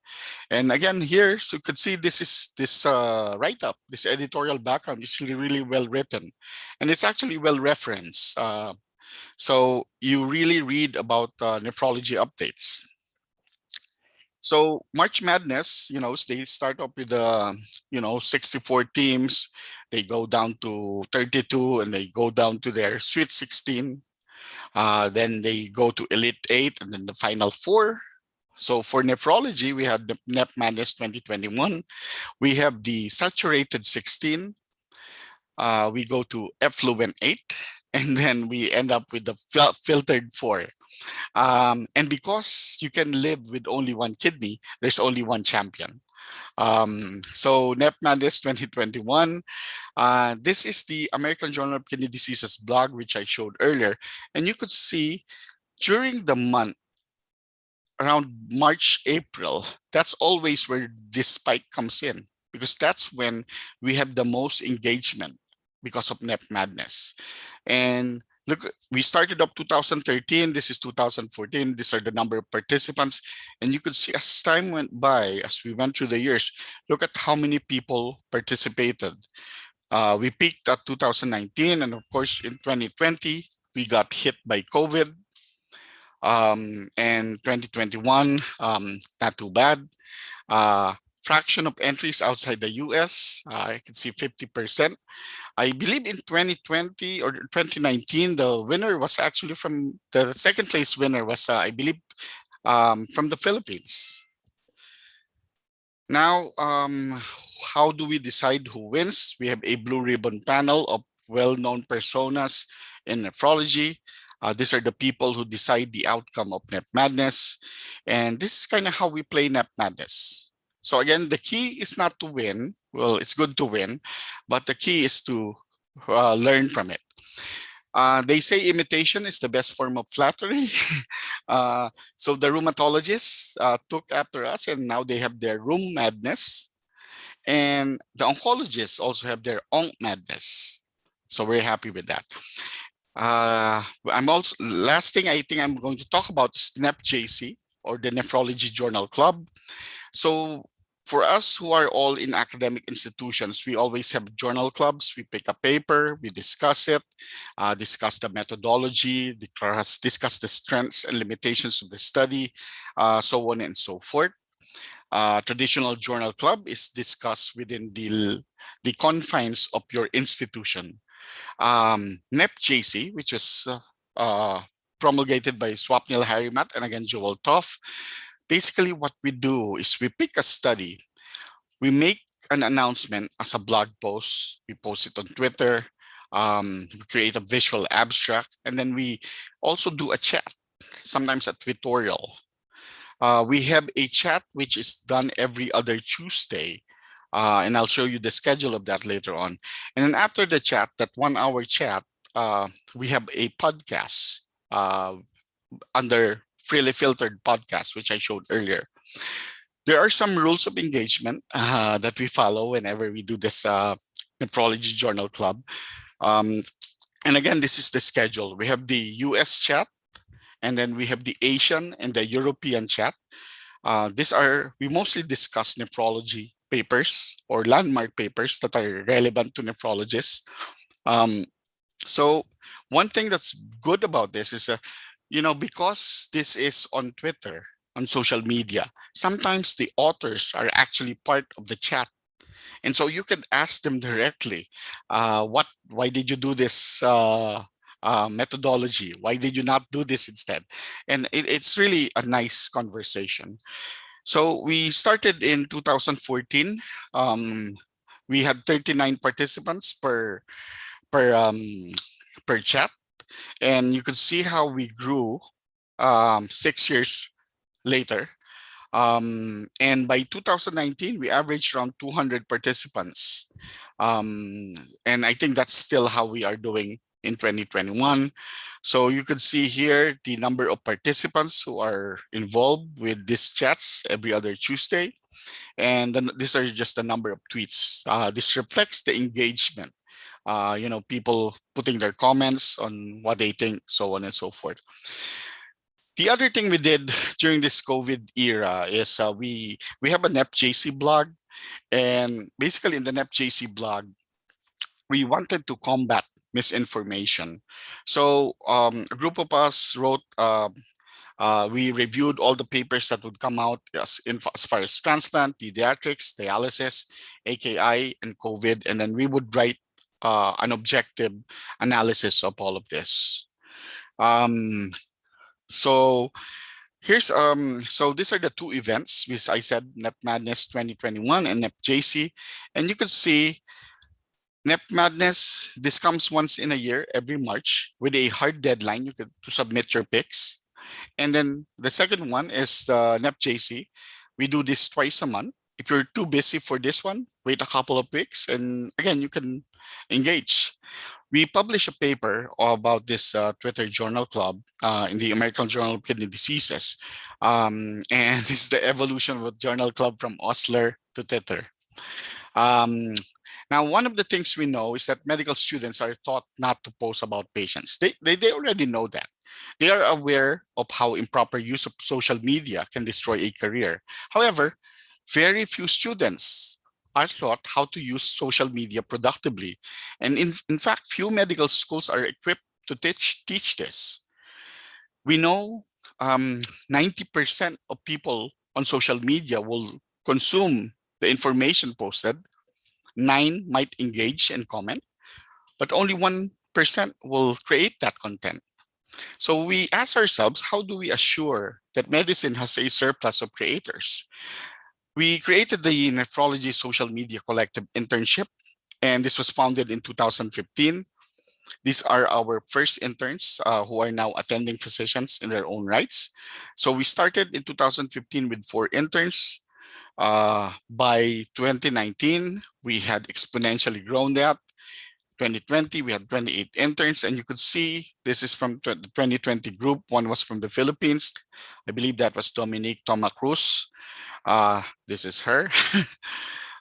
[SPEAKER 4] And again, here, so you could see this write-up, this editorial background is really well written, and it's actually well referenced. So you really read about nephrology updates. So March Madness, they start up with 64 teams. They go down to 32, and they go down to their Sweet 16. Then they go to Elite 8, and then the Final 4. So for nephrology, we had the Nep Madness 2021. We have the Saturated 16. We go to Effluent 8, and then we end up with the Filtered 4. And because you can live with only one kidney, there's only one champion. So Nep Madness 2021, this is the American Journal of Kidney Diseases blog, which I showed earlier. And you could see during the month, around March, April, that's always where this spike comes in, because that's when we have the most engagement because of Nep Madness. And look, we started up 2013, this is 2014, these are the number of participants. And you could see as time went by, as we went through the years, look at how many people participated. We peaked at 2019, and of course in 2020, we got hit by COVID. And 2021, not too bad. Fraction of entries outside the US, I can see 50%. I believe in 2020 or 2019, the winner was actually from the second place winner was, I believe, from the Philippines. Now, how do we decide who wins? We have a blue ribbon panel of well-known personas in nephrology. These are the people who decide the outcome of Nep Madness. And this is kind of how we play Nep Madness. So again, the key is not to win. Well, it's good to win, but the key is to learn from it. They say imitation is the best form of flattery. So the rheumatologists took after us, and now they have their Rheum Madness. And the oncologists also have their Onc Madness. So we're happy with that. Last thing I think I'm going to talk about is NEPJC, or the Nephrology Journal Club. So for us who are all in academic institutions, we always have journal clubs. We pick a paper, we discuss it, discuss the methodology, discuss the strengths and limitations of the study, so on and so forth. Traditional journal club is discussed within the confines of your institution. NEPJC, which is promulgated by Swapnil Harimat and again Joel Toff. Basically, what we do is we pick a study, we make an announcement as a blog post, we post it on Twitter, we create a visual abstract, and then we also do a chat, sometimes a tutorial. We have a chat which is done every other Tuesday. And I'll show you the schedule of that later on. And then after the chat, that 1 hour chat, we have a podcast under Freely Filtered Podcast, which I showed earlier. There are some rules of engagement that we follow whenever we do this Nephrology Journal Club. Um, and again, this is the schedule. We have the US chat, and then we have the Asian and the European chat. We mostly discuss nephrology papers or landmark papers that are relevant to nephrologists. Um, so one thing that's good about this is, because this is on Twitter, on social media, sometimes the authors are actually part of the chat. And so you could ask them directly, why did you do this methodology? Why did you not do this instead? And it's really a nice conversation. So we started in 2014. We had 39 participants per um, per chat, and you could see how we grew 6 years later. And by 2019, we averaged around 200 participants. And I think that's still how we are doing in 2021. So you could see here the number of participants who are involved with these chats every other Tuesday. And then these are just the number of tweets. This reflects the engagement. People putting their comments on what they think, so on and so forth. The other thing we did during this COVID era is we have a NEPJC blog, and basically in the NEPJC blog, we wanted to combat misinformation. So a group of us wrote. We reviewed all the papers that would come out as far as transplant, pediatrics, dialysis, AKI, and COVID, and then we would write an objective analysis of all of this. So so these are the two events, which I said, NEP Madness 2021 and NEP JC. And you could see NEP Madness, this comes once in a year, every March, with a hard deadline to submit your picks. And then the second one is the NEP JC. We do this twice a month. If you're too busy for this one, wait a couple of weeks, and again, you can engage. We published a paper about this Twitter Journal Club in the American Journal of Kidney Diseases. And this is the evolution of a journal club from Osler to Twitter. Now, one of the things we know is that medical students are taught not to post about patients. They already know that. They are aware of how improper use of social media can destroy a career. However, very few students are taught how to use social media productively. And in fact, few medical schools are equipped to teach this. We know 90% of people on social media will consume the information posted. 9 might engage and comment, but only 1% will create that content. So we ask ourselves, how do we assure that medicine has a surplus of creators? We created the Nephrology Social Media Collective internship, and this was founded in 2015. These are our first interns who are now attending physicians in their own rights. So we started in 2015 with 4 interns. By 2019, we had exponentially grown that. 2020, we had 28 interns, and you could see this is from the 2020 group. One was from the Philippines. I believe that was Dominique Toma Cruz. This is her.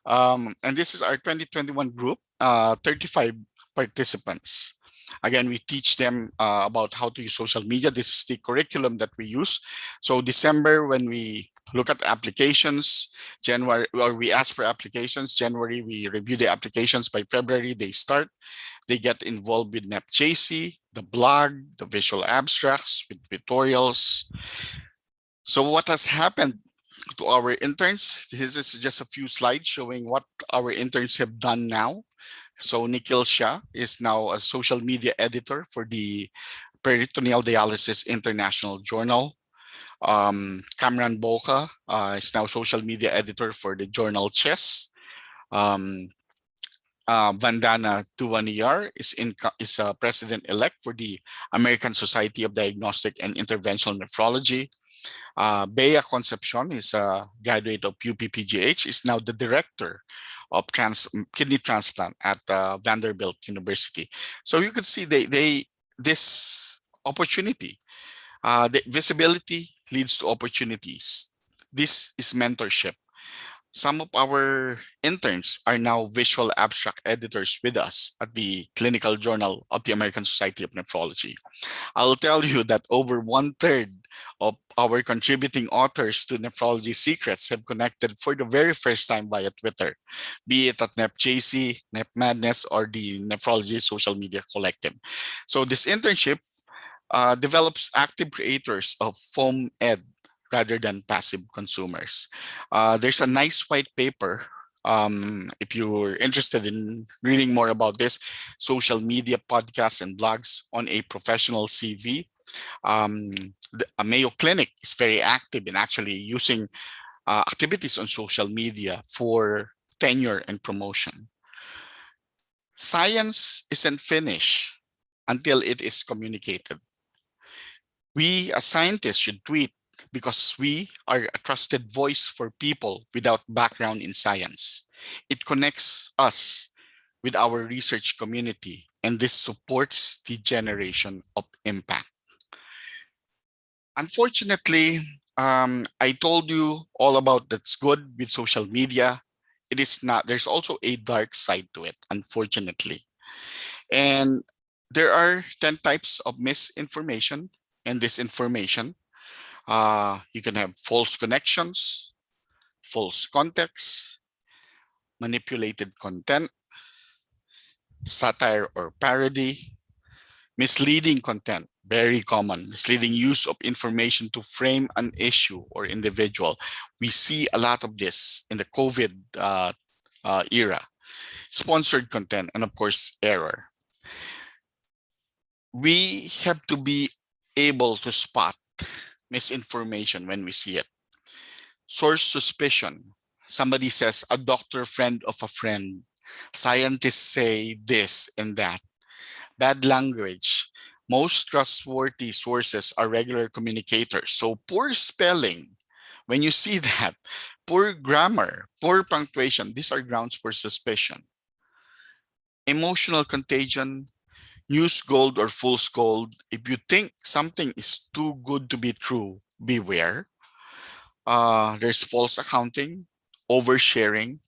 [SPEAKER 4] And this is our 2021 group, 35 participants. Again, we teach them about how to use social media. This is the curriculum that we use. So December, when we look at applications, January, or we ask for applications, January, we review the applications. By February, they start. They get involved with NEPJC, the blog, the visual abstracts, with tutorials. So what has happened to our interns? This is just a few slides showing what our interns have done now. So Nikhil Shah is now a social media editor for the Peritoneal Dialysis International Journal. Kamran Boka is now social media editor for the journal Chess. Vandana Tuwaniyar is president-elect for the American Society of Diagnostic and Interventional Nephrology. Bea Concepcion is a graduate of UPPGH, is now the director of kidney transplant at Vanderbilt University. So you could see they this opportunity, the visibility leads to opportunities. This is mentorship. Some of our interns are now visual abstract editors with us at the Clinical Journal of the American Society of Nephrology. I'll tell you that over one third of our contributing authors to Nephrology Secrets have connected for the very first time via Twitter, be it at NepJC, NepMadness, or the Nephrology Social Media Collective. So this internship develops active creators of foam ed rather than passive consumers. There's a nice white paper. If you're interested in reading more about this, social media podcasts and blogs on a professional CV. A Mayo Clinic is very active in actually using activities on social media for tenure and promotion. Science isn't finished until it is communicated. We as scientists should tweet because we are a trusted voice for people without background in science. It connects us with our research community, and this supports the generation of impact. Unfortunately, I told you all about that's good with social media. It is not, there's also a dark side to it, unfortunately. And there are 10 types of misinformation and disinformation. You can have false connections, false context, manipulated content, satire or parody, misleading content, very common, misleading use of information to frame an issue or individual. We see a lot of this in the COVID era. Sponsored content, and of course, error. We have to be able to spot misinformation when we see it. Source suspicion. Somebody says a doctor friend of a friend. Scientists say this and that. Bad language. Most trustworthy sources are regular communicators. So poor spelling, when you see that, poor grammar, poor punctuation, these are grounds for suspicion. Emotional contagion, news gold or fool's gold. If you think something is too good to be true, beware. There's false accounting, oversharing,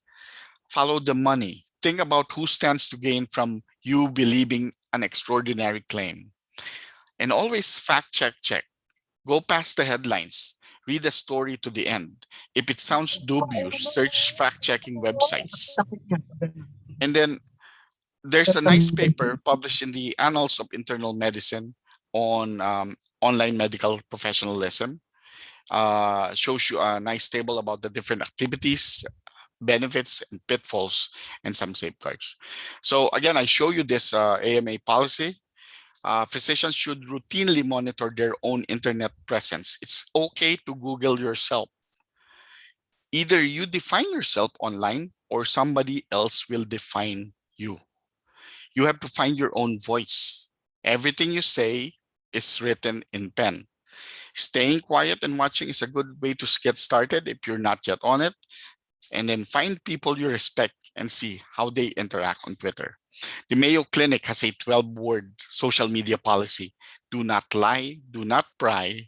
[SPEAKER 4] follow the money. Think about who stands to gain from you believing an extraordinary claim. And always fact check. Go past the headlines. Read the story to the end. If it sounds dubious, search fact checking websites. And then there's a nice paper published in the Annals of Internal Medicine on online medical professionalism. Shows you a nice table about the different activities, benefits, and pitfalls, and some safeguards. So again, I show you this AMA policy. Physicians should routinely monitor their own internet presence. It's okay to Google yourself. Either you define yourself online or somebody else will define you. You have to find your own voice. Everything you say is written in pen. Staying quiet and watching is a good way to get started if you're not yet on it. And then find people you respect and see how they interact on Twitter. The Mayo Clinic has a 12-word social media policy. Do not lie, do not pry,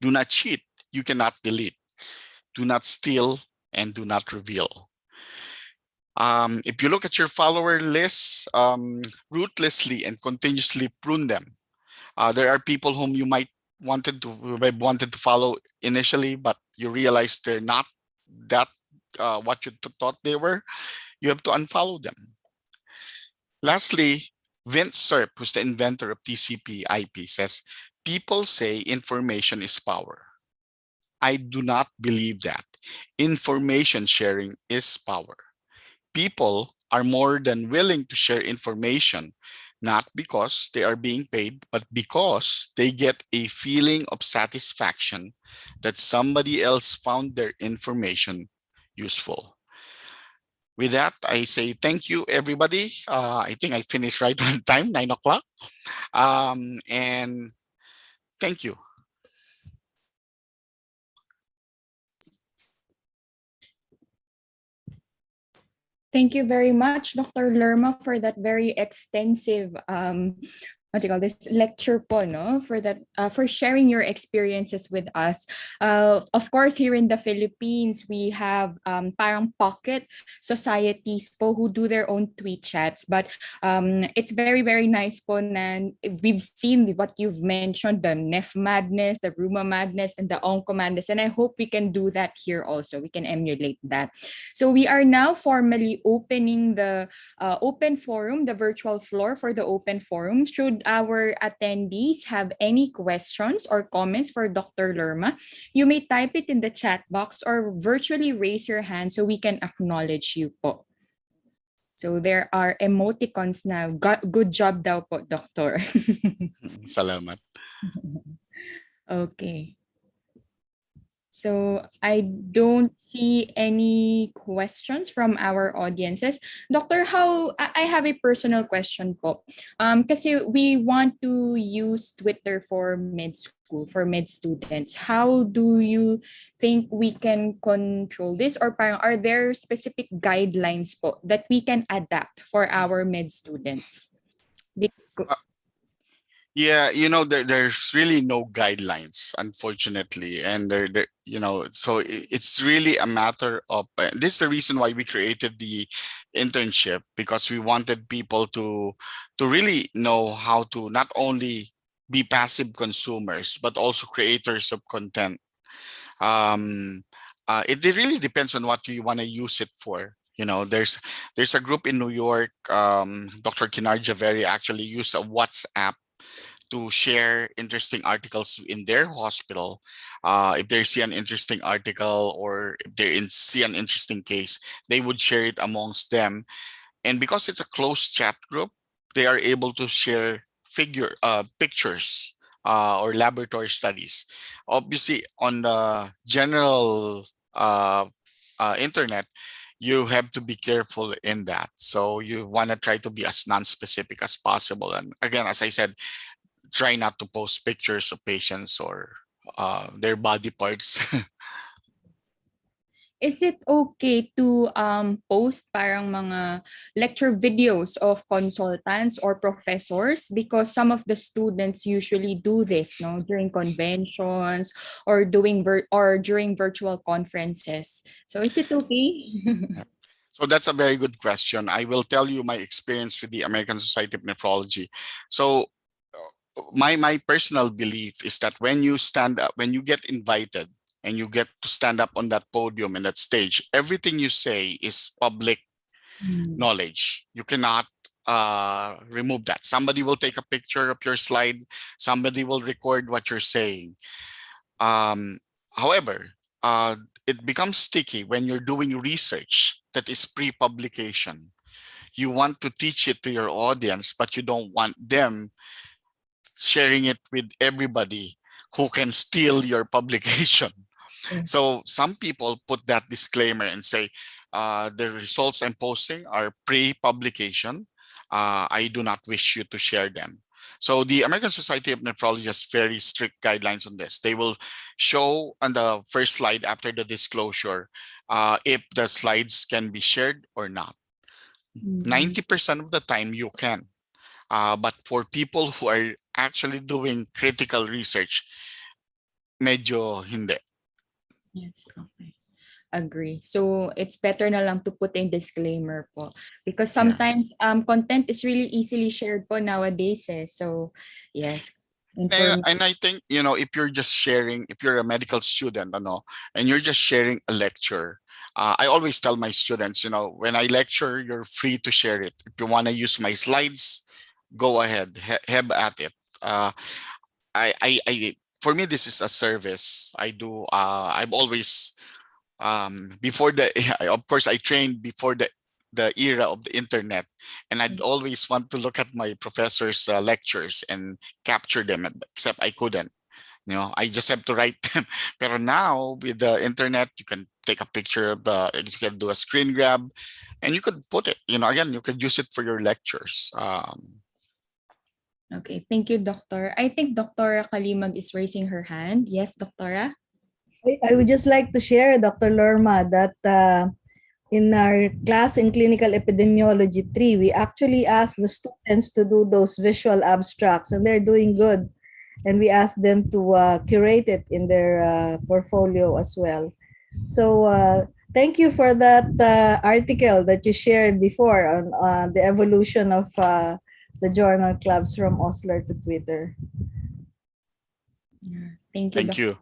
[SPEAKER 4] do not cheat, you cannot delete, do not steal, and do not reveal. If you look at your follower lists, ruthlessly and continuously prune them. There are people whom you might wanted to follow initially, but you realize they're not that what you thought they were. You have to unfollow them. Lastly, Vince Cerf, who's the inventor of TCP/IP, says, people say information is power. I do not believe that. Information sharing is power. People are more than willing to share information, not because they are being paid, but because they get a feeling of satisfaction that somebody else found their information useful. With that, I say thank you, everybody. I think I finished right on time, 9 o'clock. And thank you.
[SPEAKER 2] Thank you very much, Dr. Lerma, for that very extensive what do you call this lecture po, no? For that for sharing your experiences with us. Of course, here in the Philippines, we have parang pocket societies po who do their own tweet chats. But it's very, very nice po na we've seen what you've mentioned, the NEF madness, the Ruma madness, and the Onco madness. And I hope we can do that here also. We can emulate that. So we are now formally opening the open forum, the virtual floor for the open forum. Should our attendees have any questions or comments for Dr. Lerma, you may type it in the chat box or virtually raise your hand so we can acknowledge you po. So there are emoticons now. Good job daw po, Doctor.
[SPEAKER 4] Salamat.
[SPEAKER 2] Okay. So I don't see any questions from our audiences. Doctor, I have a personal question po. Kasi we want to use Twitter for med school, for med students. How do you think we can control this? Or parang are there specific guidelines po that we can adapt for our med students?
[SPEAKER 4] Yeah, there's really no guidelines, unfortunately, and so it's really a matter of. This is the reason why we created the internship, because we wanted people to really know how to not only be passive consumers but also creators of content. It really depends on what you want to use it for. There's a group in New York. Dr. Kinar Javeri actually used a WhatsApp to share interesting articles in their hospital. If they see an interesting article or if they see an interesting case, they would share it amongst them. And because it's a closed chat group, they are able to share pictures or laboratory studies. Obviously, on the general internet, you have to be careful in that. So you want to try to be as non-specific as possible. And again, as I said, try not to post pictures of patients or their body parts.
[SPEAKER 2] Is it okay to post parang mga lecture videos of consultants or professors? Because some of the students usually do this, no, during conventions or during virtual conferences. So is it okay?
[SPEAKER 4] So that's a very good question. I will tell you my experience with the American Society of Nephrology. So my personal belief is that when you stand up, when you get invited and you get to stand up on that podium and that stage, everything you say is public knowledge. You cannot remove that. Somebody will take a picture of your slide. Somebody will record what you're saying. However, it becomes sticky when you're doing research that is pre-publication. You want to teach it to your audience, but you don't want them sharing it with everybody who can steal your publication. So some people put that disclaimer and say, the results I'm posting are pre-publication. I do not wish you to share them. So the American Society of Nephrology has very strict guidelines on this. They will show on the first slide after the disclosure if the slides can be shared or not. 90% of the time you can. But for people who are actually doing critical research, medyo hindi.
[SPEAKER 2] Yes, okay. Agree. So it's better na lang to put a disclaimer po. Because sometimes content is really easily shared po nowadays. So yes.
[SPEAKER 4] And I think, if you're just sharing, if you're a medical student, and you're just sharing a lecture, I always tell my students, when I lecture, you're free to share it. If you want to use my slides, go ahead, have at it. For me, this is a service I do. I've always, before of course, I trained before the era of the internet, and I'd always want to look at my professors' lectures and capture them, except I couldn't. I just have to write them. But now with the internet, you can take a picture of you can do a screen grab, and you could put it. Again, you could use it for your lectures.
[SPEAKER 2] Okay, thank you, Doctor. I think Dr. Kalimag is raising her hand. Yes, Doctora?
[SPEAKER 3] I would just like to share, Dr. Lerma, that in our class in clinical epidemiology 3, we actually asked the students to do those visual abstracts, and they're doing good. And we asked them to curate it in their portfolio as well. So thank you for that article that you shared before on the evolution of the journal clubs from Osler to Twitter.
[SPEAKER 2] Thank you,
[SPEAKER 4] Thank
[SPEAKER 2] Dr.
[SPEAKER 4] you.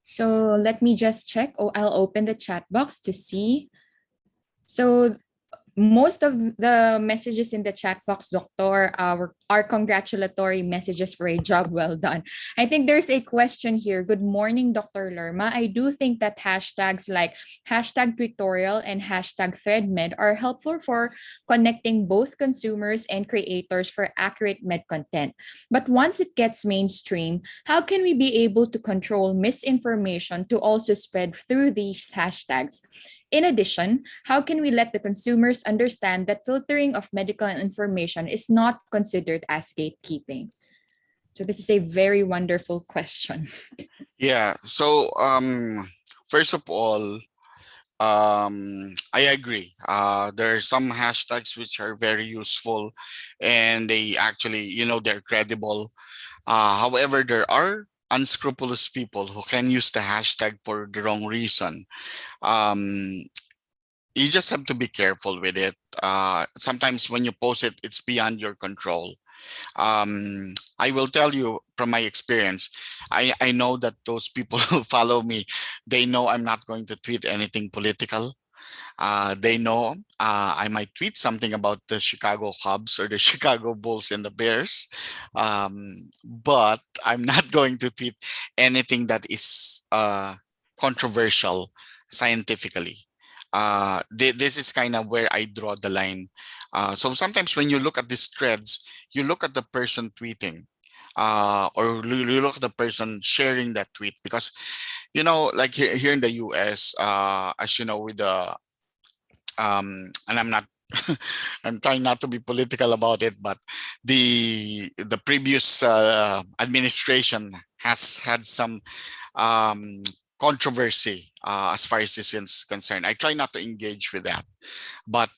[SPEAKER 2] So let me just check. Oh, I'll open the chat box to see. So most of the messages in the chat box, Doctor, are congratulatory messages for a job well done. I think there's a question here. Good morning, Dr. Lerma. I do think that hashtags like hashtag tutorial and hashtag threadmed are helpful for connecting both consumers and creators for accurate med content. But once it gets mainstream, how can we be able to control misinformation to also spread through these hashtags? In addition, how can we let the consumers understand that filtering of medical information is not considered as gatekeeping? So this is a very wonderful question.
[SPEAKER 4] Yeah. So first of all, I agree. There are some hashtags which are very useful, and they actually, they're credible. However, there are unscrupulous people who can use the hashtag for the wrong reason. Um, you just have to be careful with it. Sometimes when you post it, it's beyond your control. I will tell you from my experience, I know that those people who follow me, they know I'm not going to tweet anything political. They know I might tweet something about the Chicago Cubs or the Chicago Bulls and the Bears, but I'm not going to tweet anything that is controversial scientifically. This is kind of where I draw the line. So sometimes when you look at these threads, you look at the person tweeting, or you look at the person sharing that tweet, because like here in the US, as you know, with the and I'm not I'm trying not to be political about it, but the previous administration has had some um, controversy as far as this is concerned. I try not to engage with that, but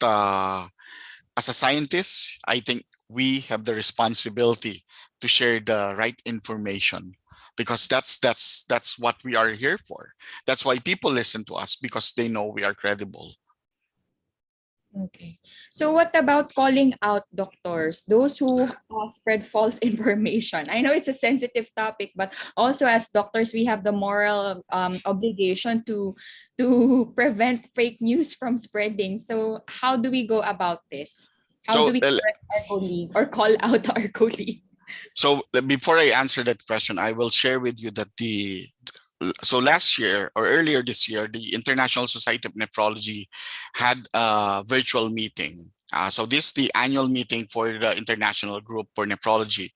[SPEAKER 4] as a scientist, I think we have the responsibility to share the right information, because that's what we are here for. That's why people listen to us, because they know we are credible.
[SPEAKER 2] Okay. So what about calling out doctors, those who spread false information? I know it's a sensitive topic, but also as doctors, we have the moral obligation to prevent fake news from spreading. So how do we go about this? How do
[SPEAKER 4] So
[SPEAKER 2] we correct our colleague or call out our colleague?
[SPEAKER 4] So before I answer that question, I will share with you that so last year or earlier this year, the International Society of Nephrology had a virtual meeting. So this is the annual meeting for the International Group for Nephrology.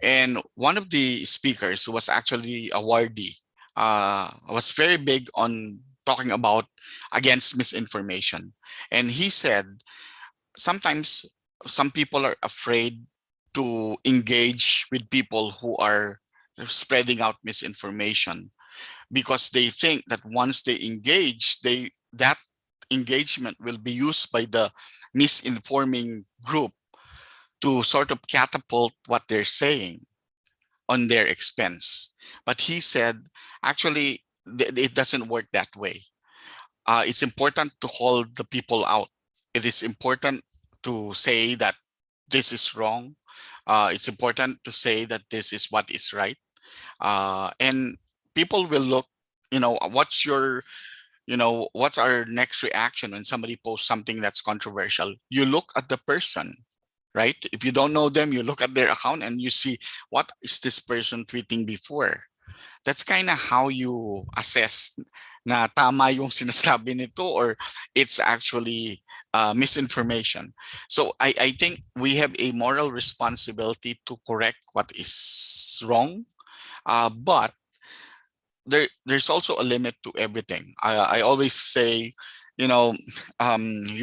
[SPEAKER 4] And one of the speakers, who was actually awardee, was very big on talking about against misinformation. And he said, sometimes some people are afraid to engage with people who are spreading out misinformation, because they think that once they engage, that engagement will be used by the misinforming group to sort of catapult what they're saying on their expense. But he said, actually, it doesn't work that way. It's important to hold the people out. It is important to say that this is wrong. It's important to say that this is what is right. And people will look, what's our next reaction when somebody posts something that's controversial? You look at the person, right? If you don't know them, you look at their account and you see, what is this person tweeting before? That's kind of how you assess na tama yung sinasabi nito, or it's actually misinformation. So I think we have a moral responsibility to correct what is wrong, but there's also a limit to everything. I always say, you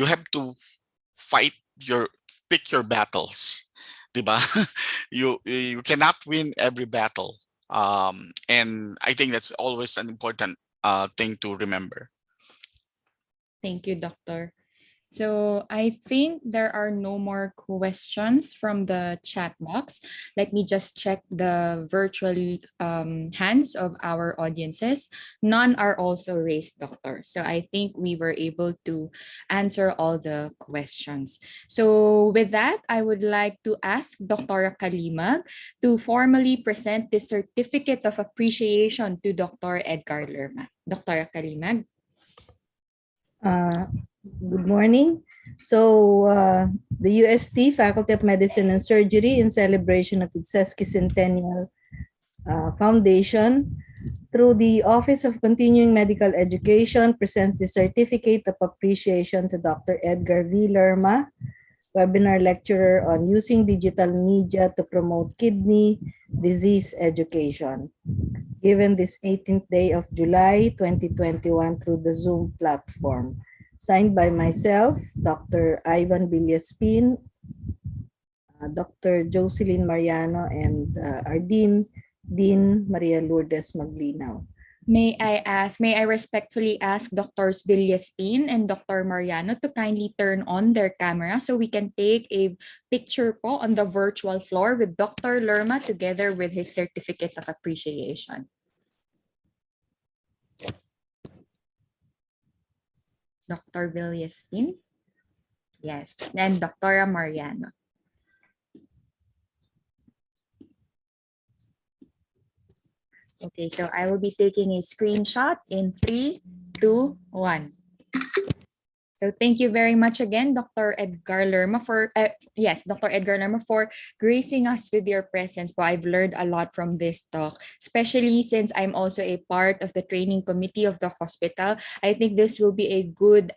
[SPEAKER 4] have to fight pick your battles, diba? You cannot win every battle, and I think that's always an important thing to remember.
[SPEAKER 2] Thank you, Doctor. So I think there are no more questions from the chat box. Let me just check the virtual hands of our audiences. None are also raised, Doctor. So I think we were able to answer all the questions. So with that, I would like to ask Dr. Kalimag to formally present the Certificate of Appreciation to Dr. Edgar Lerma. Dr. Kalimag.
[SPEAKER 3] Good morning. So, the UST Faculty of Medicine and Surgery, in celebration of its sesquicentennial foundation, through the Office of Continuing Medical Education, presents the Certificate of Appreciation to Dr. Edgar V. Lerma, webinar lecturer on using digital media to promote kidney disease education, given this 18th day of July 2021 through the Zoom platform. Signed by myself, Dr. Ivan Villaspin, Dr. Jocelyn Mariano, and our Dean Maria Lourdes Maglinaw.
[SPEAKER 2] May I respectfully ask Drs. Villaspin and Dr. Mariano to kindly turn on their camera so we can take a picture po on the virtual floor with Dr. Lerma together with his Certificate of Appreciation. Dr. Villaspin? Yes, and Dr. Mariano. Okay, so I will be taking a screenshot in 3, 2, 1. So thank you very much again, Dr. Edgar Lerma, for Dr. Edgar Lerma, for gracing us with your presence. But I've learned a lot from this talk, especially since I'm also a part of the training committee of the hospital. I think this will be a good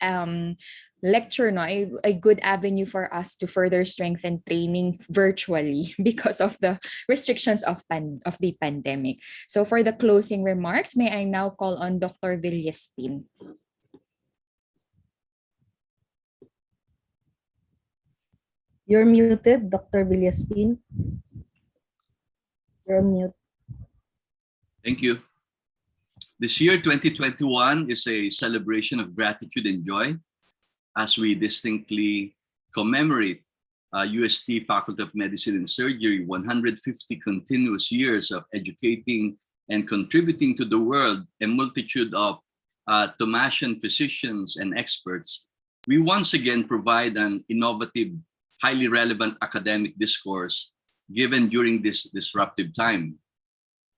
[SPEAKER 2] lecture, no, a good avenue for us to further strengthen training virtually because of the restrictions of the pandemic. So for the closing remarks, may I now call on Dr. Villaspin.
[SPEAKER 3] You're muted, Dr. Villaspin. You're on mute.
[SPEAKER 5] Thank you. This year, 2021, is a celebration of gratitude and joy as we distinctly commemorate UST Faculty of Medicine and Surgery 150 continuous years of educating and contributing to the world a multitude of Thomasian physicians and experts. We once again provide an innovative, highly relevant academic discourse given during this disruptive time.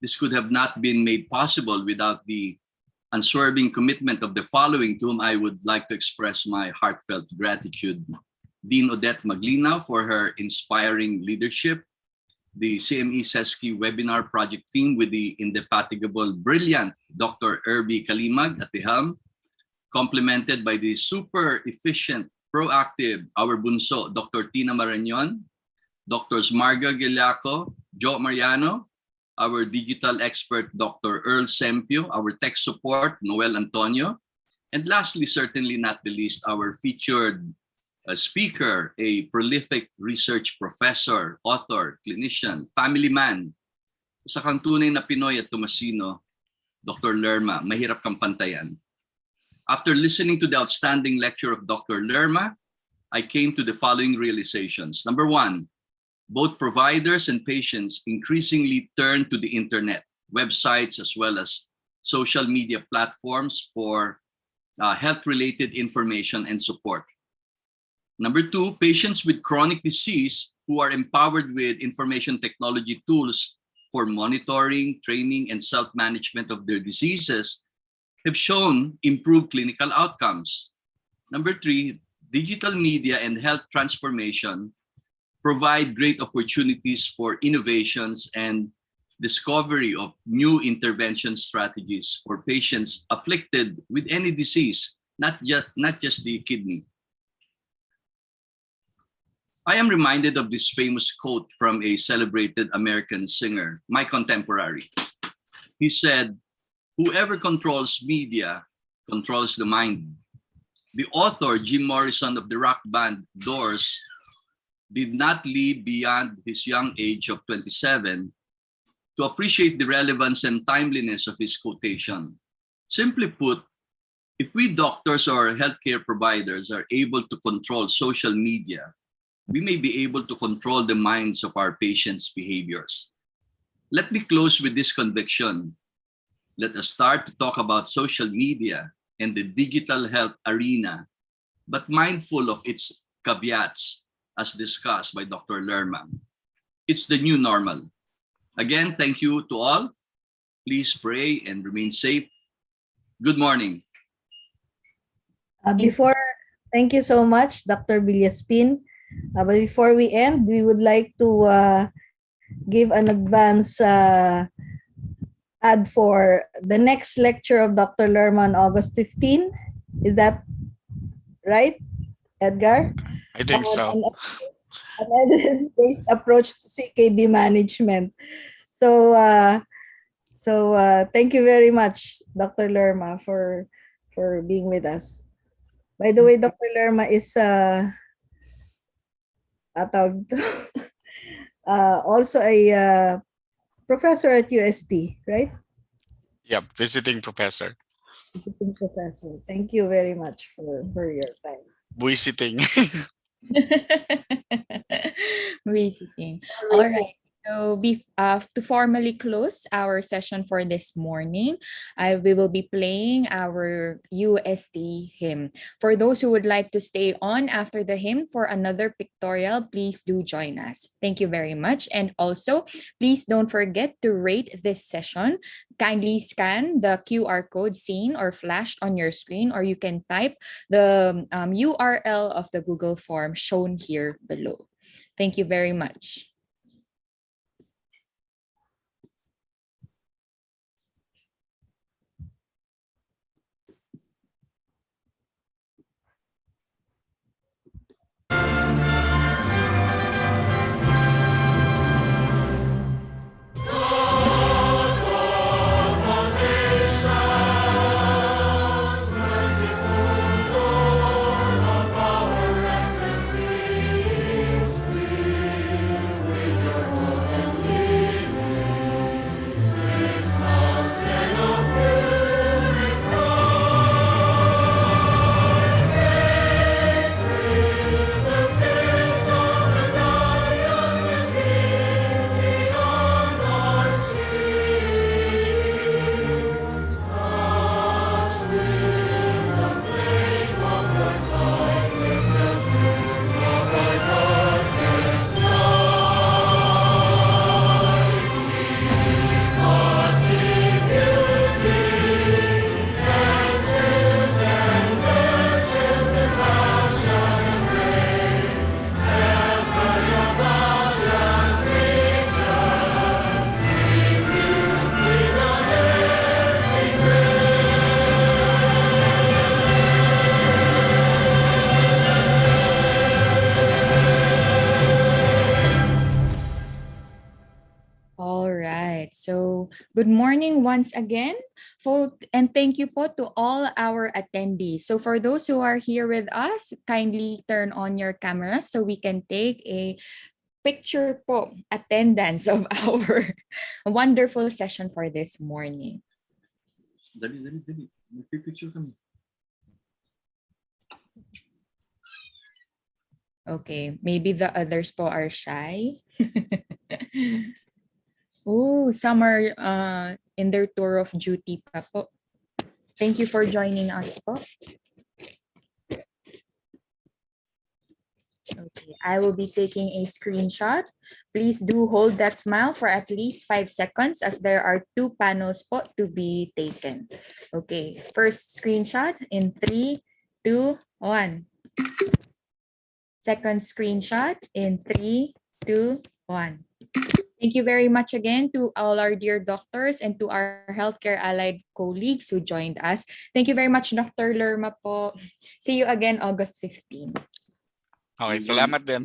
[SPEAKER 5] This could have not been made possible without the unswerving commitment of the following, to whom I would like to express my heartfelt gratitude. Dean Odette Maglinaw for her inspiring leadership, the CME SESCI webinar project team with the indefatigable, brilliant Dr. Irby Kalimag at the helm, complemented by the super efficient, proactive, our bunso, Dr. Tina Marañon, Drs. Marga Gillaco, Joe Mariano, our digital expert, Dr. Earl Sempio, our tech support, Noel Antonio, and lastly, certainly not the least, our featured speaker, a prolific research professor, author, clinician, family man, sa kang tunay na Pinoy at Tomasino, Dr. Lerma, mahirap kang pantayan. After listening to the outstanding lecture of Dr. Lerma, I came to the following realizations. Number one, both providers and patients increasingly turn to the internet, websites, as well as social media platforms for health-related information and support. Number two, patients with chronic disease who are empowered with information technology tools for monitoring, training, and self-management of their diseases have shown improved clinical outcomes. Number three, digital media and health transformation provide great opportunities for innovations and discovery of new intervention strategies for patients afflicted with any disease, not just the kidney. I am reminded of this famous quote from a celebrated American singer, my contemporary. He said, "Whoever controls media controls the mind." The author, Jim Morrison of the rock band Doors, did not live beyond his young age of 27 to appreciate the relevance and timeliness of his quotation. Simply put, If we doctors or healthcare providers are able to control social media, we may be able to control the minds of our patients' behaviors. Let me close with this conviction. Let us start to talk about social media and the digital health arena, but mindful of its caveats, as discussed by Dr. Lerma. It's the new normal. Again, thank you to all. Please pray and remain safe. Good morning.
[SPEAKER 3] Thank you so much, Dr. Villaspin. But before we end, we would like to give an advance ad for the next lecture of Dr. Lerma on August 15. Is that right, Edgar?
[SPEAKER 4] I think so.
[SPEAKER 3] An evidence-based approach to CKD management. So, thank you very much, Dr. Lerma, for being with us. By the way, Dr. Lerma is also a professor at UST, right?
[SPEAKER 4] Yep, visiting professor.
[SPEAKER 3] Visiting professor. Thank you very much for your time.
[SPEAKER 4] Visiting.
[SPEAKER 2] Visiting. All right. So to formally close our session for this morning, we will be playing our UST hymn. For those who would like to stay on after the hymn for another pictorial, please do join us. Thank you very much. And also, please don't forget to rate this session. Kindly scan the QR code seen or flashed on your screen, or you can type the URL of the Google form shown here below. Thank you very much. So good morning once again, and thank you po to all our attendees. So for those who are here with us, kindly turn on your cameras so we can take a picture po, attendance of our wonderful session for this morning.
[SPEAKER 5] Dali. Magpipicture kami.
[SPEAKER 2] Okay, maybe the others po are shy. Oh, some are in their tour of duty pa po. Thank you for joining us po. Okay, I will be taking a screenshot. Please do hold that smile for at least 5 seconds as there are 2 panels po to be taken. Okay, first screenshot in 3, 2, 1. Second screenshot in 3, 2, 1. Thank you very much again to all our dear doctors and to our healthcare allied colleagues who joined us. Thank you very much, Dr. Lerma po. See you again August 15.
[SPEAKER 4] Okay, salamat din.